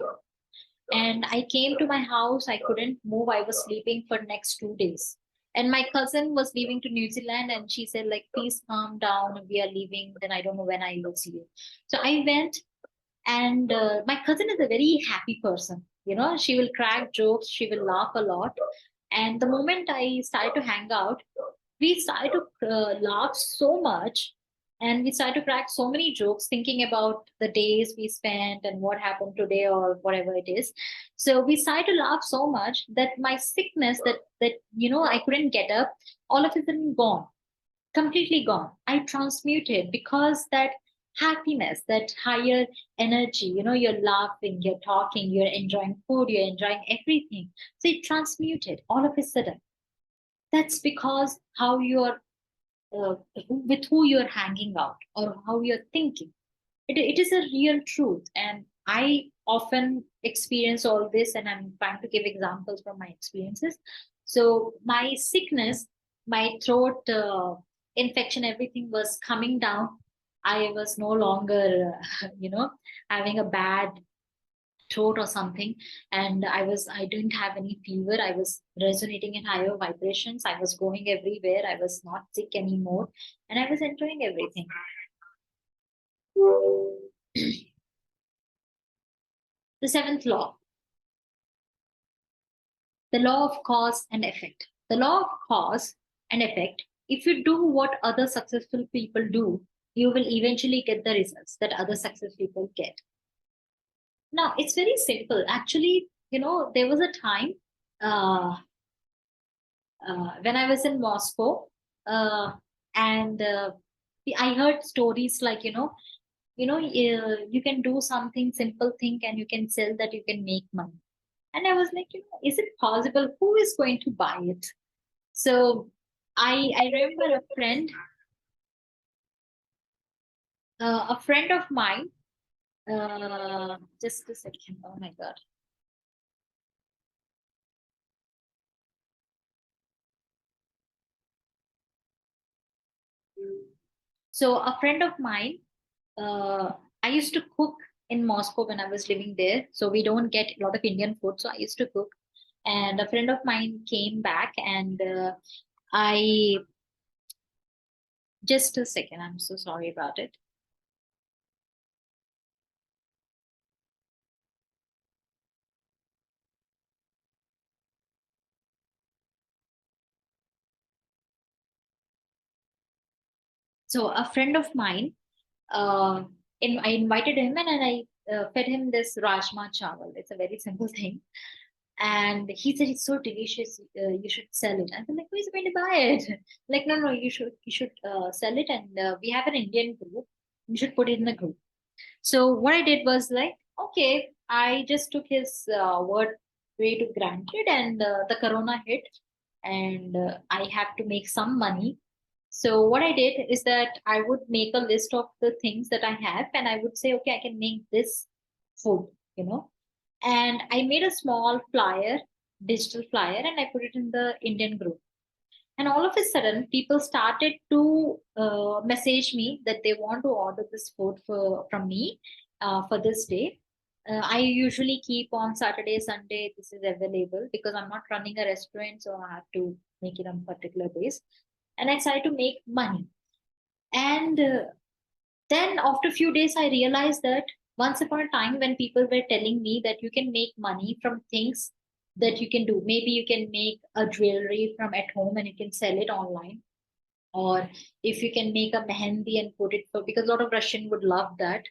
And I came to my house. I couldn't move. I was sleeping for next 2 days. And my cousin was leaving to New Zealand and she said, like, please calm down. We are leaving. Then I don't know when I will see you. So I went, and my cousin is a very happy person. You know, she will crack jokes, she will laugh a lot. And the moment I started to hang out, we started to laugh so much, and we started to crack so many jokes thinking about the days we spent and what happened today or whatever it is. So we started to laugh so much that my sickness, that you know, I couldn't get up, all of a sudden gone, completely gone. I transmuted because that happiness, that higher energy, you know, you're laughing, you're talking, you're enjoying food, you're enjoying everything. So it transmuted all of a sudden. That's because how you're with who you're hanging out or how you're thinking. It is a real truth. And I often experience all this, and I'm trying to give examples from my experiences. So my sickness, my throat infection, everything was coming down. I was no longer, you know, having a bad throat or something. And I didn't have any fever. I was resonating in higher vibrations. I was going everywhere. I was not sick anymore. And I was enjoying everything. The seventh law, the law of cause and effect. The law of cause and effect: if you do what other successful people do, you will eventually get the results that other success people get. Now, it's very simple. Actually, there was a time uh, when I was in Moscow, and I heard stories like, you can do something simple thing and you can sell that, you can make money. And I was like, is it possible? Who is going to buy it? So I remember a friend of mine. Just a second. Oh my God. So a friend of mine, I used to cook in Moscow when I was living there. So we don't get a lot of Indian food. So I used to cook. And a friend of mine came back, and I just a second. I'm so sorry about it. So a friend of mine, uh, I invited him, and I fed him this rajma chawal. It's a very simple thing. And he said it's so delicious. You should sell it. I was like, who is going to buy it? Like, no, no, you should sell it. And we have an Indian group. You should put it in the group. So what I did was like, okay, I just took his word way to granted, and the corona hit, and I have to make some money. So what I did is that I would make a list of the things that I have, and I would say, okay, I can make this food, and I made a small flyer, digital flyer, and I put it in the Indian group. And all of a sudden, people started to message me that they want to order this food from me for this day. I usually keep on Saturday, Sunday, this is available because I'm not running a restaurant, so I have to make it on particular days. And I started to make money. And then after a few days, I realized that once upon a time, when people were telling me that you can make money from things that you can do, maybe you can make a jewelry from at home and you can sell it online, or if you can make a mehendi and put it for, because a lot of Russian would love that.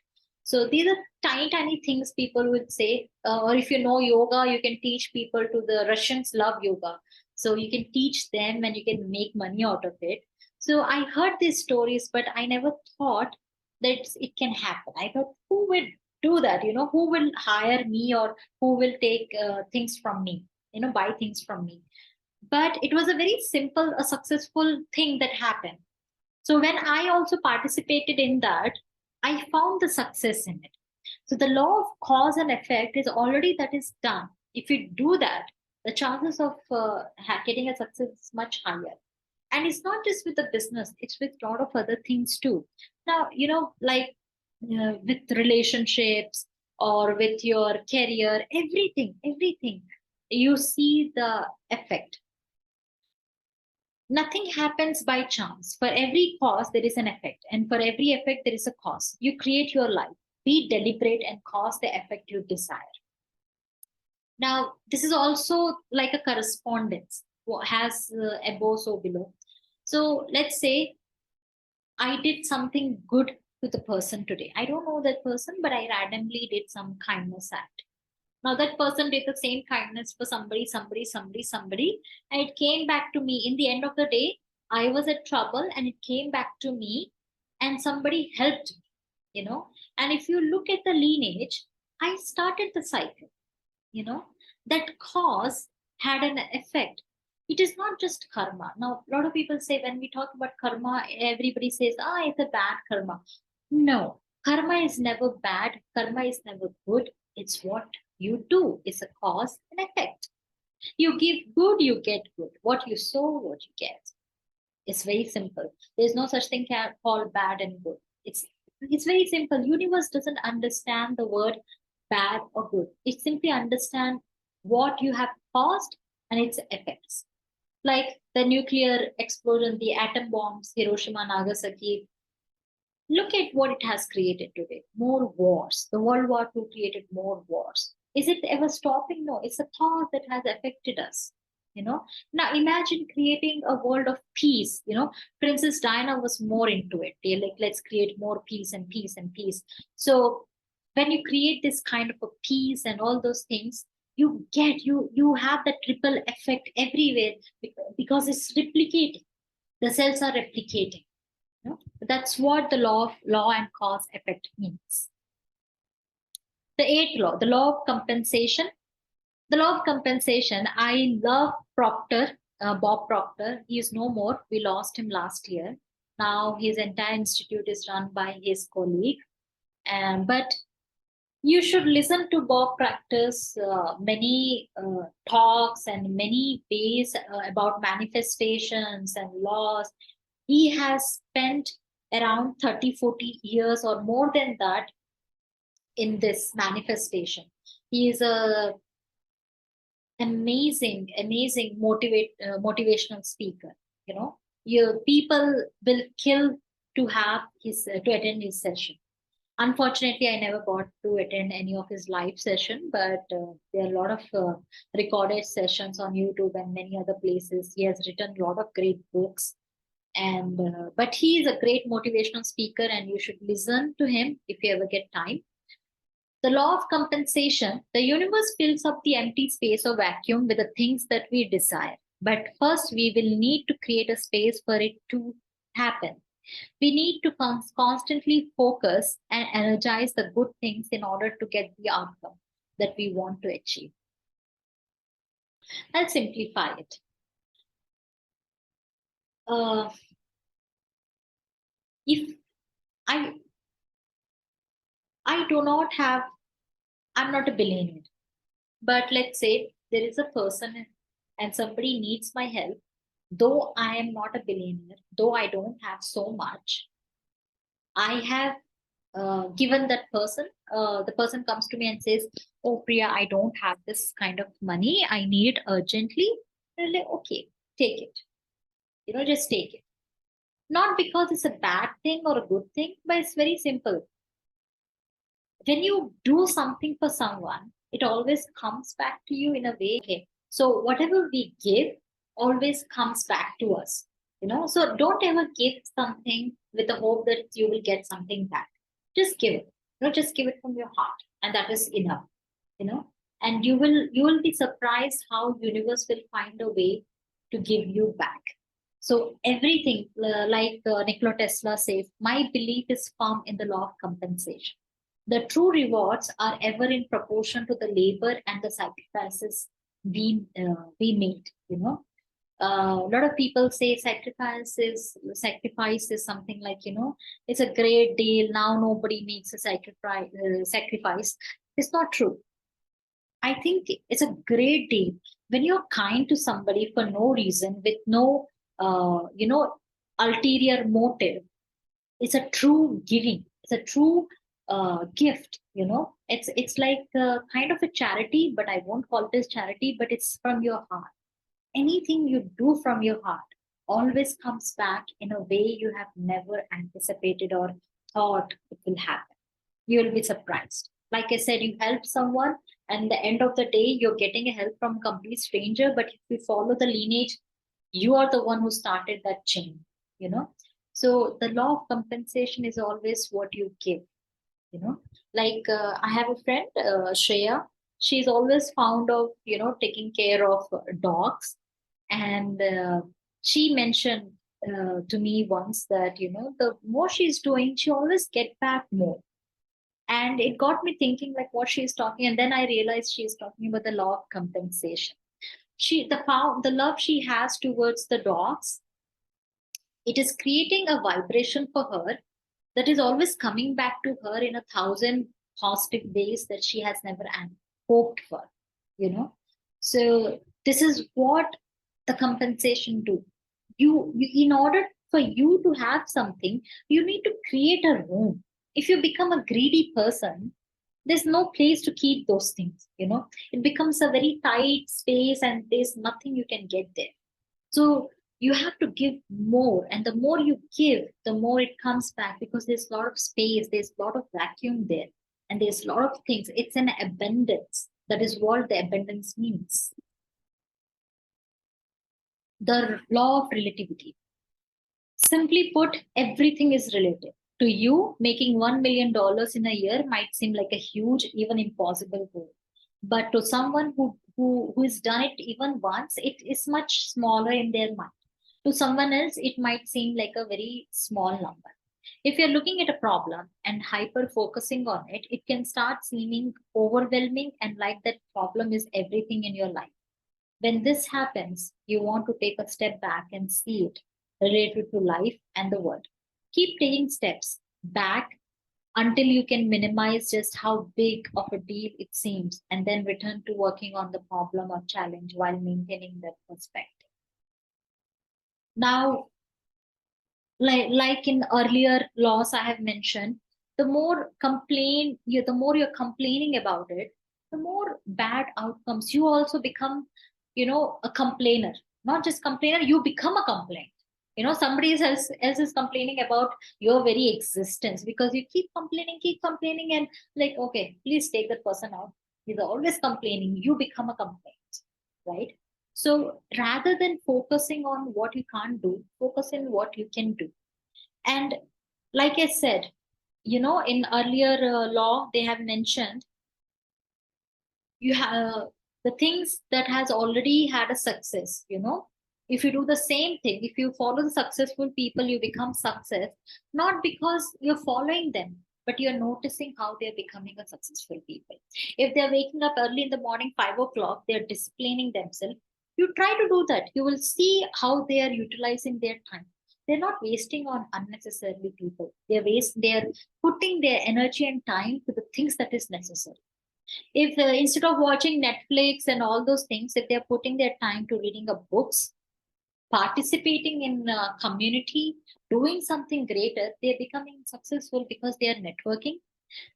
So these are tiny tiny things people would say, or if you know yoga, you can teach people to, the Russians love yoga, so you can teach them and you can make money out of it. So I heard these stories, but I never thought that it can happen. I thought, who will do that? Who will hire me, or who will take things from me, buy things from me? But it was a very simple, a successful thing that happened. So when I also participated in that, I found the success in it. So the law of cause and effect is already, that is done. If you do that, the chances of getting a success is much higher. And it's not just with the business, it's with a lot of other things too. Now, like with relationships or with your career, everything, you see the effect. Nothing happens by chance. For every cause, there is an effect. And for every effect, there is a cause. You create your life. Be deliberate and cause the effect you desire. Now, this is also like a correspondence, what has above, so below. So let's say I did something good to the person today. I don't know that person, but I randomly did some kindness act. Now that person did the same kindness for somebody, and it came back to me. In the end of the day, I was at trouble and it came back to me, and somebody helped me, And if you look at the lineage, I started the cycle, you know, that cause had an effect. It is not just karma. Now, a lot of people say, when we talk about karma, everybody says, it's a bad karma. No, karma is never bad. Karma is never good. It's what you do. It's a cause and effect. You give good, you get good. What you sow, what you get. It's very simple. There's no such thing called bad and good. It's very simple. Universe doesn't understand the word bad or good. It simply understands what you have caused and its effects. Like the nuclear explosion, the atom bombs, Hiroshima, Nagasaki. Look at what it has created today. More wars. The World War II created more wars. Is it ever stopping? No, it's a thought that has affected us. Now imagine creating a world of peace. Princess Diana was more into it. They're like, let's create more peace and peace and peace. So when you create this kind of a peace and all those things, you have that ripple effect everywhere, because it's replicating. The cells are replicating. That's what the law and cause effect means. The eighth law, the law of compensation. The law of compensation. I love Proctor, Bob Proctor. He is no more. We lost him last year. Now his entire institute is run by his colleague. But you should listen to Bob Proctor's many talks and many ways about manifestations and laws. He has spent around 30, 40 years or more than that in this manifestation. He is a amazing motivational speaker. Your people will kill to have his to attend his session. Unfortunately, I never got to attend any of his live session, but there are a lot of recorded sessions on YouTube and many other places. He has written a lot of great books, and but he is a great motivational speaker, and you should listen to him if you ever get time. The law of compensation. The universe fills up the empty space or vacuum with the things that we desire. But first, we will need to create a space for it to happen. We need to constantly focus and energize the good things in order to get the outcome that we want to achieve. I'll simplify it. If I I do not have, I'm not a billionaire, but let's say there is a person and somebody needs my help. Though I am not a billionaire, though I don't have so much, I have given that person. The person comes to me and says, "Oh, Priya, I don't have this kind of money. I need it urgently." And I'm like, okay, take it. Just take it. Not because it's a bad thing or a good thing, but it's very simple. When you do something for someone, it always comes back to you in a way. Okay, so whatever we give always comes back to us. So don't ever give something with the hope that you will get something back. Just give it. Just give it from your heart, and that is enough. You know, and you will be surprised how universe will find a way to give you back. So everything, like Nikola Tesla says, my belief is firm in the law of compensation. The true rewards are ever in proportion to the labor and the sacrifices we made. A lot of people say sacrifice is something like, it's a great deal. Now nobody makes a sacrifice. It's not true. I think it's a great deal when you're kind to somebody for no reason, with no ulterior motive. It's a true giving. It's a true gift. It's like kind of a charity, but I won't call it as charity. But it's from your heart. Anything you do from your heart always comes back in a way you have never anticipated or thought it will happen. You will be surprised. Like I said, you help someone, and the end of the day, you're getting a help from a complete stranger. But if you follow the lineage, you are the one who started that chain. You know, so the law of compensation is always what you give. Like I have a friend, Shreya. She's always fond of taking care of dogs, and she mentioned to me once that the more she's doing, she always get back more. And it got me thinking like what she's talking, and then I realized she's talking about the law of compensation. The love she has towards the dogs, it is creating a vibration for her that is always coming back to her in 1,000 positive ways that she has never hoped for. So this is what the compensation do. You in order for you to have something, you need to create a room. If you become a greedy person, there's no place to keep those things. It becomes a very tight space, and there's nothing you can get there. So you have to give more, and the more you give, the more it comes back, because there's a lot of space, there's a lot of vacuum there, and there's a lot of things. It's an abundance. That is what the abundance means. The law of relativity. Simply put, everything is relative. To you, making $1 million in a year might seem like a huge, even impossible goal. But to someone who has done it even once, it is much smaller in their mind. To someone else, it might seem like a very small number. If you're looking at a problem and hyper focusing on it, it can start seeming overwhelming and like that problem is everything in your life. When this happens, you want to take a step back and see it related to life and the world. Keep taking steps back until you can minimize just how big of a deal it seems, and then return to working on the problem or challenge while maintaining that perspective. Now, like in earlier laws I have mentioned, the more you're complaining about it, the more bad outcomes. You also become, a complainer. Not just complainer, you become a complaint. Somebody else is complaining about your very existence because you keep complaining, and like, okay, please take that person out. He's always complaining. You become a complaint, right? So rather than focusing on what you can't do, focus on what you can do. And like I said, in earlier law, they have mentioned you have the things that has already had a success. If you do the same thing, if you follow the successful people, you become success, not because you're following them, but you're noticing how they're becoming a successful people. If they're waking up early in the morning, 5 o'clock, they're disciplining themselves. You try to do that, you will see how they are utilizing their time. They're not wasting on unnecessarily people. They're putting their energy and time to the things that is necessary. If instead of watching Netflix and all those things, if they're putting their time to reading a books, participating in a community, doing something greater, they're becoming successful because they are networking.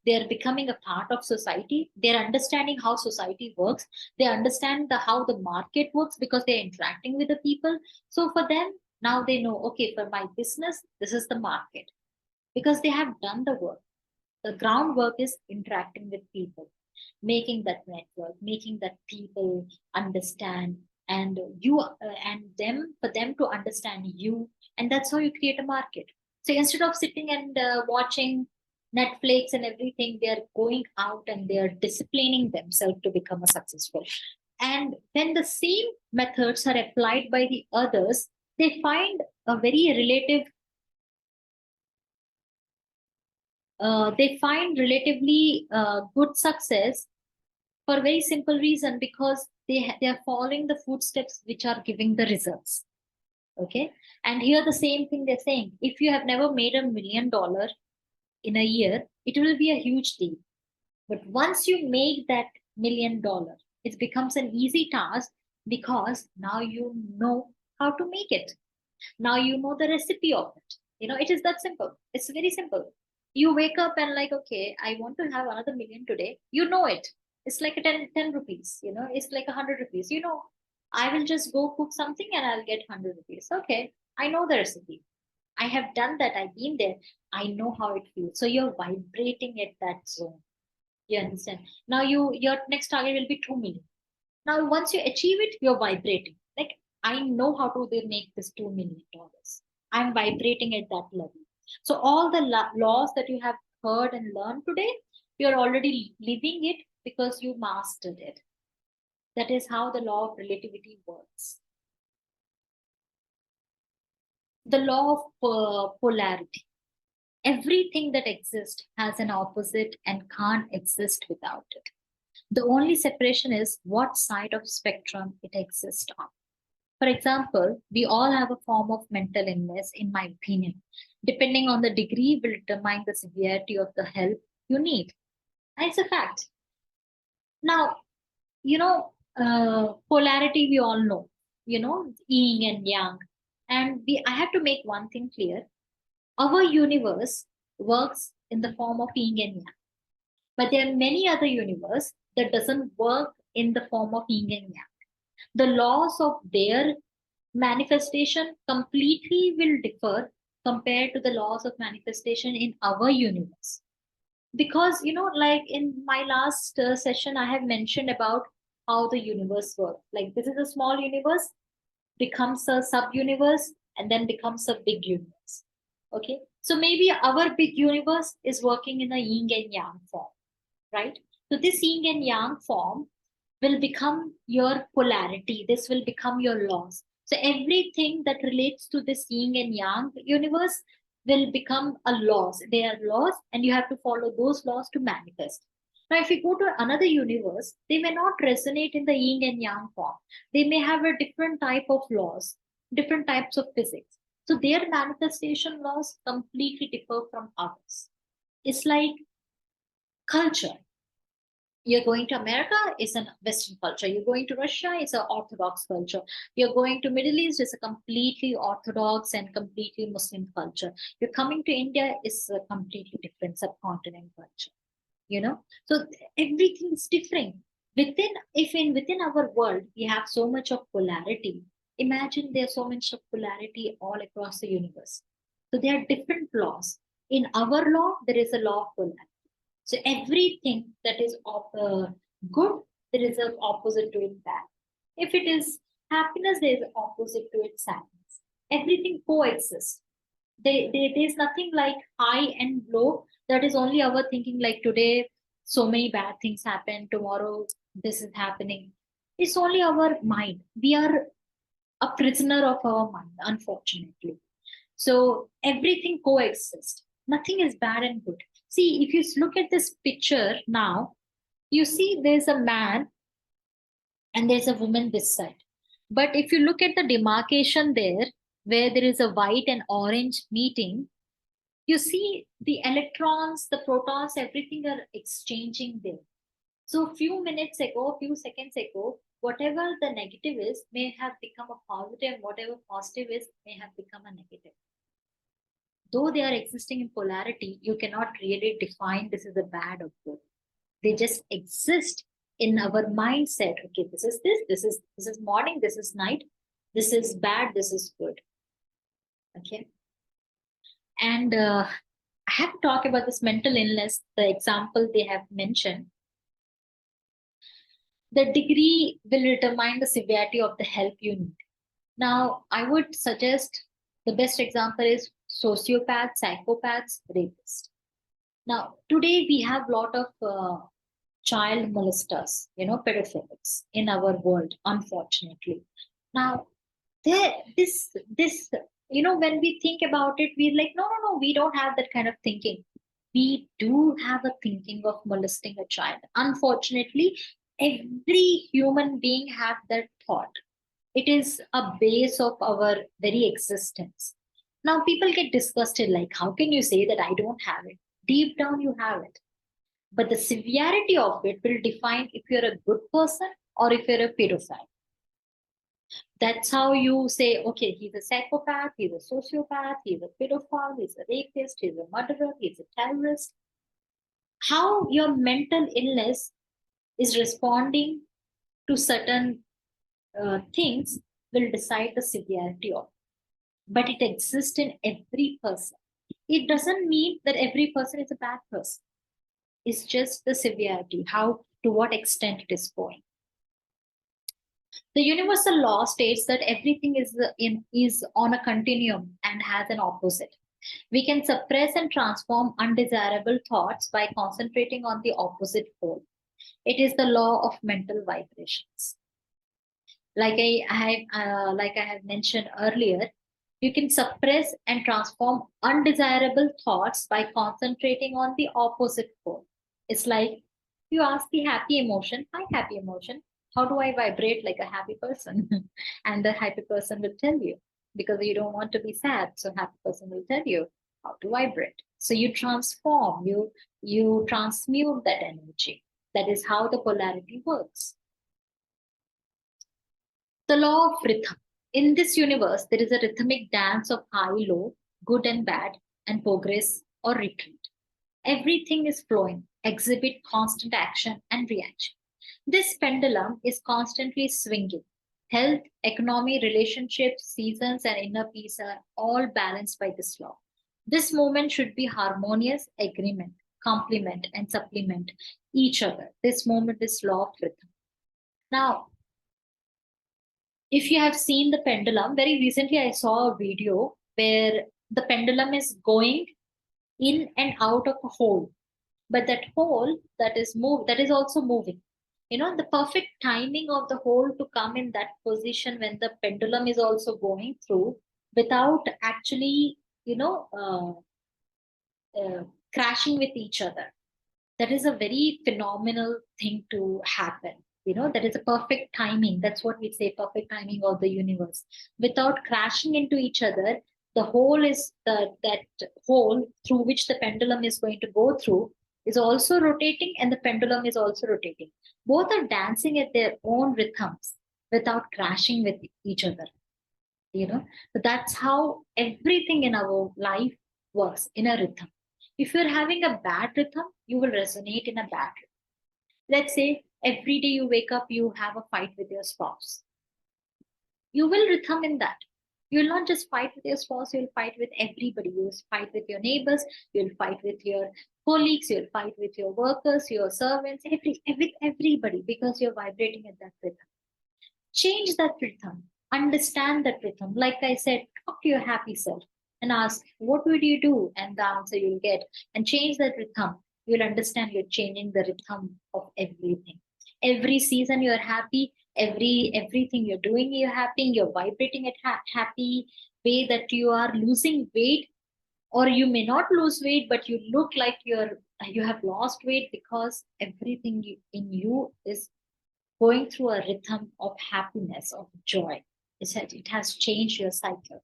They're becoming a part of society. They're understanding how society works. They understand how the market works because they're interacting with the people. So for them, now they know, okay, for my business, this is the market, because they have done the work. The groundwork is interacting with people, making that network, making that people understand, and you and them, for them to understand you. And that's how you create a market. So instead of sitting and watching Netflix and everything, they're going out and they're disciplining themselves to become a successful. And when the same methods are applied by the others, they find a very relative they find relatively good success for a very simple reason, because they are following the footsteps which are giving the results. Okay. And here the same thing they're saying, if you have never made $1 million in a year, it will be a huge deal. But once you make that $1 million, it becomes an easy task, because now you know how to make it. Now you know the recipe of it. It is that simple. It's very simple. You wake up and like, okay, I want to have another million today. You know it. It's like a 10 rupees, it's like 100 rupees. I will just go cook something and I'll get 100 rupees. Okay. I know the recipe. I have done that. I've been there. I know how it feels. So you're vibrating at that zone. You understand? Now your next target will be 2 million. Now, once you achieve it, you're vibrating. Like, I know how to make this $2 million. I'm vibrating at that level. So, all the laws that you have heard and learned today, you're already living it because you mastered it. That is how the law of relativity works. The law of polarity. Everything that exists has an opposite and can't exist without it. The only separation is what side of spectrum it exists on. For example, we all have a form of mental illness, in my opinion. Depending on the degree, will determine the severity of the help you need. And it's a fact. Now, polarity we all know, yin and yang. And I have to make one thing clear. Our universe works in the form of yin and yang. But there are many other universe that doesn't work in the form of yin and yang. The laws of their manifestation completely will differ compared to the laws of manifestation in our universe. Because, like in my last session, I have mentioned about how the universe works. Like, this is a small universe. becomes a sub-universe, and then becomes a big universe. Okay, so maybe our big universe is working in a yin and yang form, right? So this yin and yang form will become your polarity. This will become your laws. So everything that relates to this yin and yang universe will become a laws. They are laws, and you have to follow those laws to manifest. Now, if you go to another universe, they may not resonate in the yin and yang form. They may have a different type of laws, different types of physics. So their manifestation laws completely differ from ours. It's like culture. You're going to America, it's a Western culture. You're going to Russia, it's an Orthodox culture. You're going to Middle East, it's a completely Orthodox and completely Muslim culture. You're coming to India, it's a completely different subcontinent culture. You know, so everything is different. Within our world we have so much of polarity. Imagine there's so much of polarity all across the universe. So there are different laws. In our law, there is a law of polarity. So everything that is good, there is an opposite to it bad. If it is happiness, there is an opposite to it sadness. Everything coexists. There's nothing like high and low. That is only our thinking. Like today, so many bad things happen. Tomorrow, this is happening. It's only our mind. We are a prisoner of our mind, unfortunately. So everything coexists. Nothing is bad and good. See, if you look at this picture now, you see there's a man and there's a woman this side. But if you look at the demarcation there, where there is a white and orange meeting, you see the electrons, the protons, everything are exchanging there. So a few minutes ago, a few seconds ago, whatever the negative is may have become a positive, whatever positive is may have become a negative. Though they are existing in polarity, you cannot really define this is a bad or good. They just exist in our mindset. Okay, this is morning, this is night, this is bad, this is good. Okay, and I have to talk about this mental illness. The example they have mentioned, the degree will determine the severity of the help you need. Now, I would suggest the best example is sociopaths, psychopaths, rapists. Now, today we have a lot of child molesters, pedophilics in our world, unfortunately. Now, this, when we think about it, we're like, no, we don't have that kind of thinking. We do have a thinking of molesting a child. Unfortunately, every human being have that thought. It is a base of our very existence. Now, people get disgusted, like, how can you say that I don't have it? Deep down, you have it. But the severity of it will define if you're a good person or if you're a pedophile. That's how you say, okay, he's a psychopath, he's a sociopath, he's a pedophile, he's a rapist, he's a murderer, he's a terrorist. How your mental illness is responding to certain things will decide the severity of it. But it exists in every person. It doesn't mean that every person is a bad person. It's just the severity, how, to what extent it is going. The universal law states that everything is on a continuum and has an opposite. We can suppress and transform undesirable thoughts by concentrating on the opposite pole. It is the law of mental vibrations. Like I have mentioned earlier, you can suppress and transform undesirable thoughts by concentrating on the opposite pole. It's like you ask the happy emotion, hi, happy emotion, how do I vibrate like a happy person? And the happy person will tell you, because you don't want to be sad. So happy person will tell you how to vibrate. So you transform, you transmute that energy. That is how the polarity works. The law of rhythm. In this universe, there is a rhythmic dance of high, low, good and bad, and progress or retreat. Everything is flowing, exhibit constant action and reaction. This pendulum is constantly swinging. Health, economy, relationships, seasons, and inner peace are all balanced by this law. This movement should be harmonious, agreement, complement, and supplement each other. This movement is law of rhythm. Now, If you have seen the pendulum, very recently I saw a video where the pendulum is going in and out of a hole, but that hole that is also moving. The perfect timing of the hole to come in that position when the pendulum is also going through without actually you know uh, uh, crashing with each other. That is a very phenomenal thing to happen. That is a perfect timing. That's what we say, perfect timing of the universe. Without crashing into each other, the hole is that hole through which the pendulum is going to go through is also rotating, and the pendulum is also rotating. Both are dancing at their own rhythms without crashing with each other. So that's how everything in our life works in a rhythm. If you're having a bad rhythm, you will resonate in a bad rhythm. Let's say every day you wake up, you have a fight with your spouse. You will rhythm in that. You'll not just fight with your spouse, you'll fight with everybody. You'll fight with your neighbors, you'll fight with your colleagues, you'll fight with your workers, your servants, everybody, because you're vibrating at that rhythm. Change that rhythm, understand that rhythm. Like I said, talk to your happy self and ask, what would you do? And the answer you'll get. And change that rhythm. You'll understand you're changing the rhythm of everything. Every season you're happy, everything you're doing, you're happy, you're vibrating at happy way that you are losing weight, or you may not lose weight, but you look like you have lost weight because everything in you is going through a rhythm of happiness, of joy. It has changed your cycle.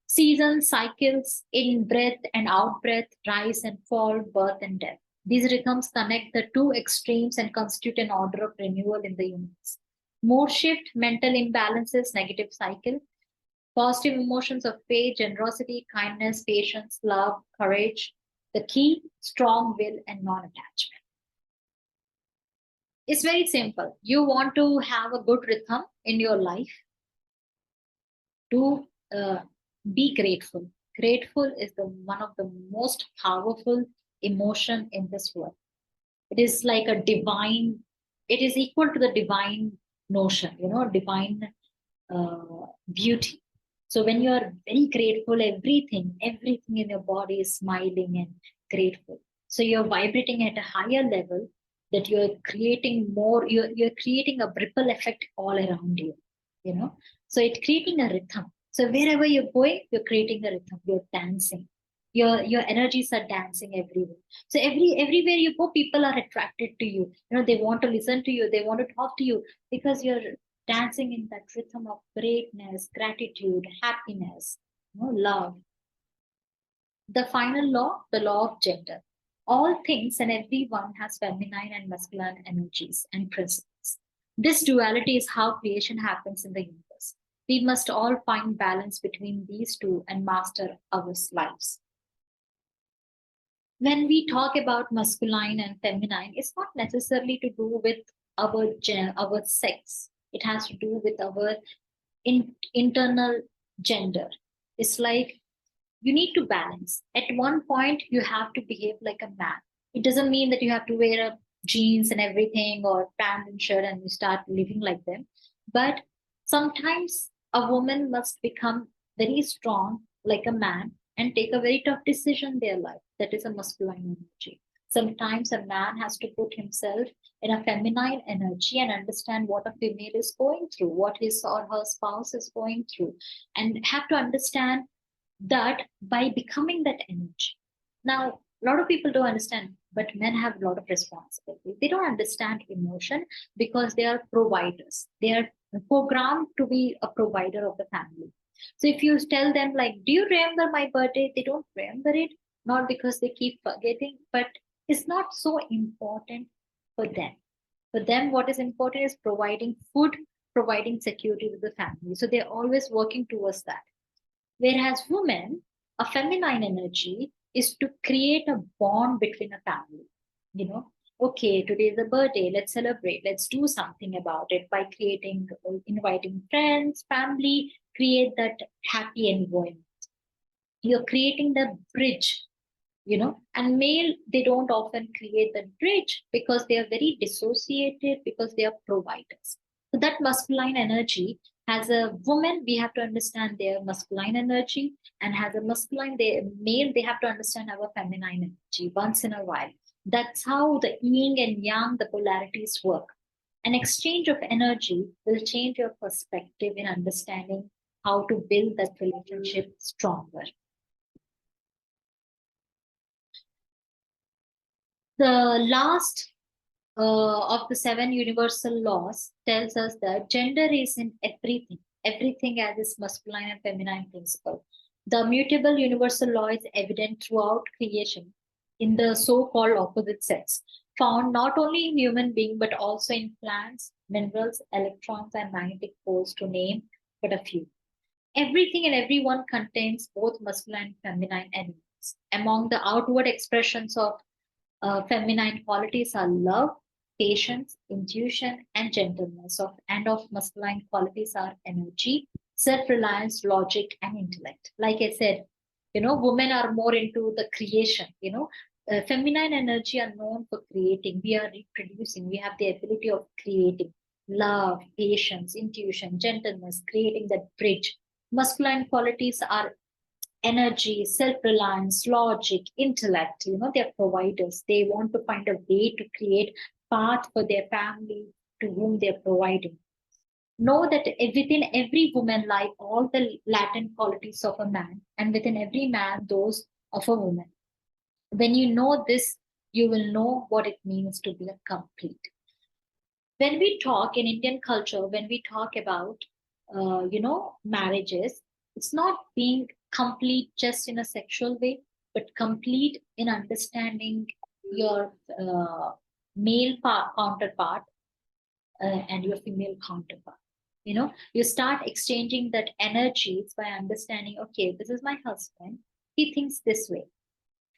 Seasons, cycles, in breath and out breath, rise and fall, birth and death. These rhythms connect the two extremes and constitute an order of renewal in the universe. Mood shift, mental imbalances, negative cycle. Positive emotions of faith, generosity, kindness, patience, love, courage. The key, strong will and non attachment. It's very simple. You want to have a good rhythm in your life, to be grateful. Grateful is the one of the most powerful emotion in this world. It is like a divine, it is equal to the divine notion, divine beauty. So when you are very grateful, everything in your body is smiling and grateful. So you're vibrating at a higher level, that you're creating more, you're creating a ripple effect all around you, you know. So it's creating a rhythm. So wherever you're going, you're creating a rhythm, you're dancing. Your energies are dancing everywhere. So everywhere you go, people are attracted to you. They want to listen to you, they want to talk to you, because you're dancing in that rhythm of greatness, gratitude, happiness, love. The final law, the law of gender. All things and everyone has feminine and masculine energies and principles. This duality is how creation happens in the universe. We must all find balance between these two and master our lives. When we talk about masculine and feminine, it's not necessarily to do with our sex. It has to do with our internal gender. It's like you need to balance. At one point, you have to behave like a man. It doesn't mean that you have to wear a jeans and everything, or pant and shirt, and you start living like them. But sometimes a woman must become very strong like a man and take a very tough decision in their life. That is a masculine energy. Sometimes a man has to put himself in a feminine energy and understand what a female is going through, what his or her spouse is going through, and have to understand that by becoming that energy. Now, a lot of people don't understand, but men have a lot of responsibility. They don't understand emotion because they are providers. They are programmed to be a provider of the family. So if you tell them, like, do you remember my birthday? They don't remember it, not because they keep forgetting, but it's not so important for them. For them, what is important is providing food, providing security to the family. So they're always working towards that. Whereas women, a feminine energy is to create a bond between a family. Okay, today is a birthday, let's celebrate, let's do something about it by creating, inviting friends, family, create that happy environment. You're creating the bridge, and male, they don't often create the bridge because they are very dissociated, because they are providers. So that masculine energy As a woman, we have to understand their masculine energy, and as a male, they have to understand our feminine energy once in a while. That's how the yin and yang, the polarities work. An exchange of energy will change your perspective in understanding how to build that relationship stronger. The last of the seven universal laws tells us that gender is in everything, everything as its masculine and feminine principle. The mutable universal law is evident throughout creation in the so-called opposite sex, found not only in human being but also in plants, minerals, electrons, and magnetic poles, to name but a few. Everything and everyone contains both masculine and feminine elements. Among the outward expressions of feminine qualities are love, patience, intuition, and gentleness. And of masculine qualities are energy, self-reliance, logic, and intellect. Like I said, women are more into the creation. Feminine energy are known for creating. We are reproducing. We have the ability of creating love, patience, intuition, gentleness, creating that bridge. Masculine qualities are energy, self-reliance, logic, intellect. They're providers. They want to find a way to create path for their family to whom they're providing. Know that within every woman lie all the latent qualities of a man, and within every man those of a woman. When you know this, you will know what it means to be a complete. When we talk in Indian culture, when we talk about marriages, it's not being complete just in a sexual way, but complete in understanding your counterpart and your female counterpart. You start exchanging that energies by understanding, okay, this is my husband, he thinks this way.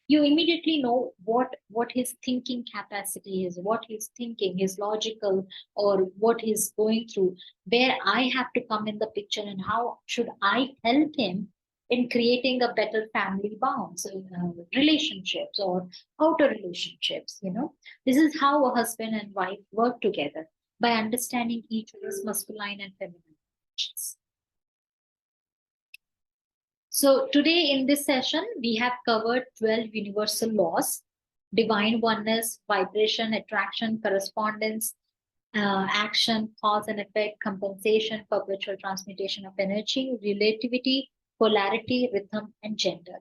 You immediately know what his thinking capacity is, what he's thinking, his logical, or what he's going through, where I have to come in the picture, and how should I help him in creating a better family bonds, relationships, or outer relationships. This is how a husband and wife work together, by understanding each other's masculine and feminine energies. So today in this session, we have covered 12 universal laws: divine oneness, vibration, attraction, correspondence, action, cause and effect, compensation, perpetual transmutation of energy, relativity, polarity, rhythm, and gender.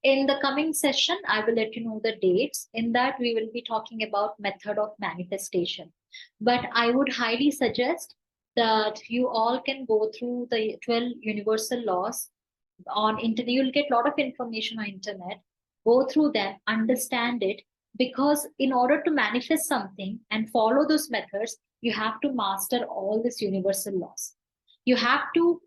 In the coming session, I will let you know the dates. In that, we will be talking about method of manifestation. But I would highly suggest that you all can go through the 12 universal laws on internet. You'll get a lot of information on internet. Go through them, understand it, because in order to manifest something and follow those methods, you have to master all these universal laws. You have to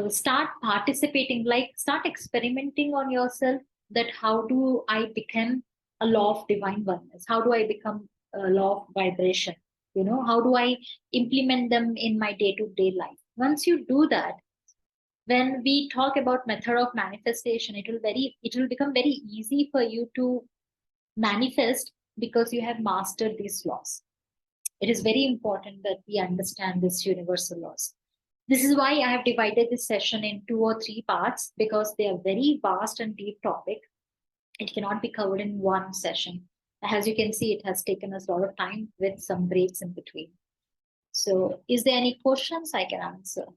start participating, like start experimenting on yourself, that how do I become a law of divine oneness, how do I become a law of vibration, how do I implement them in my day-to-day life. Once you do that, when we talk about method of manifestation, it will become very easy for you to manifest, because you have mastered these laws. It is very important that we understand these universal laws. This is why I have divided this session in 2 or 3 parts, because they are very vast and deep topic. It cannot be covered in one session. As you can see, it has taken us a lot of time with some breaks in between. So is there any questions I can answer?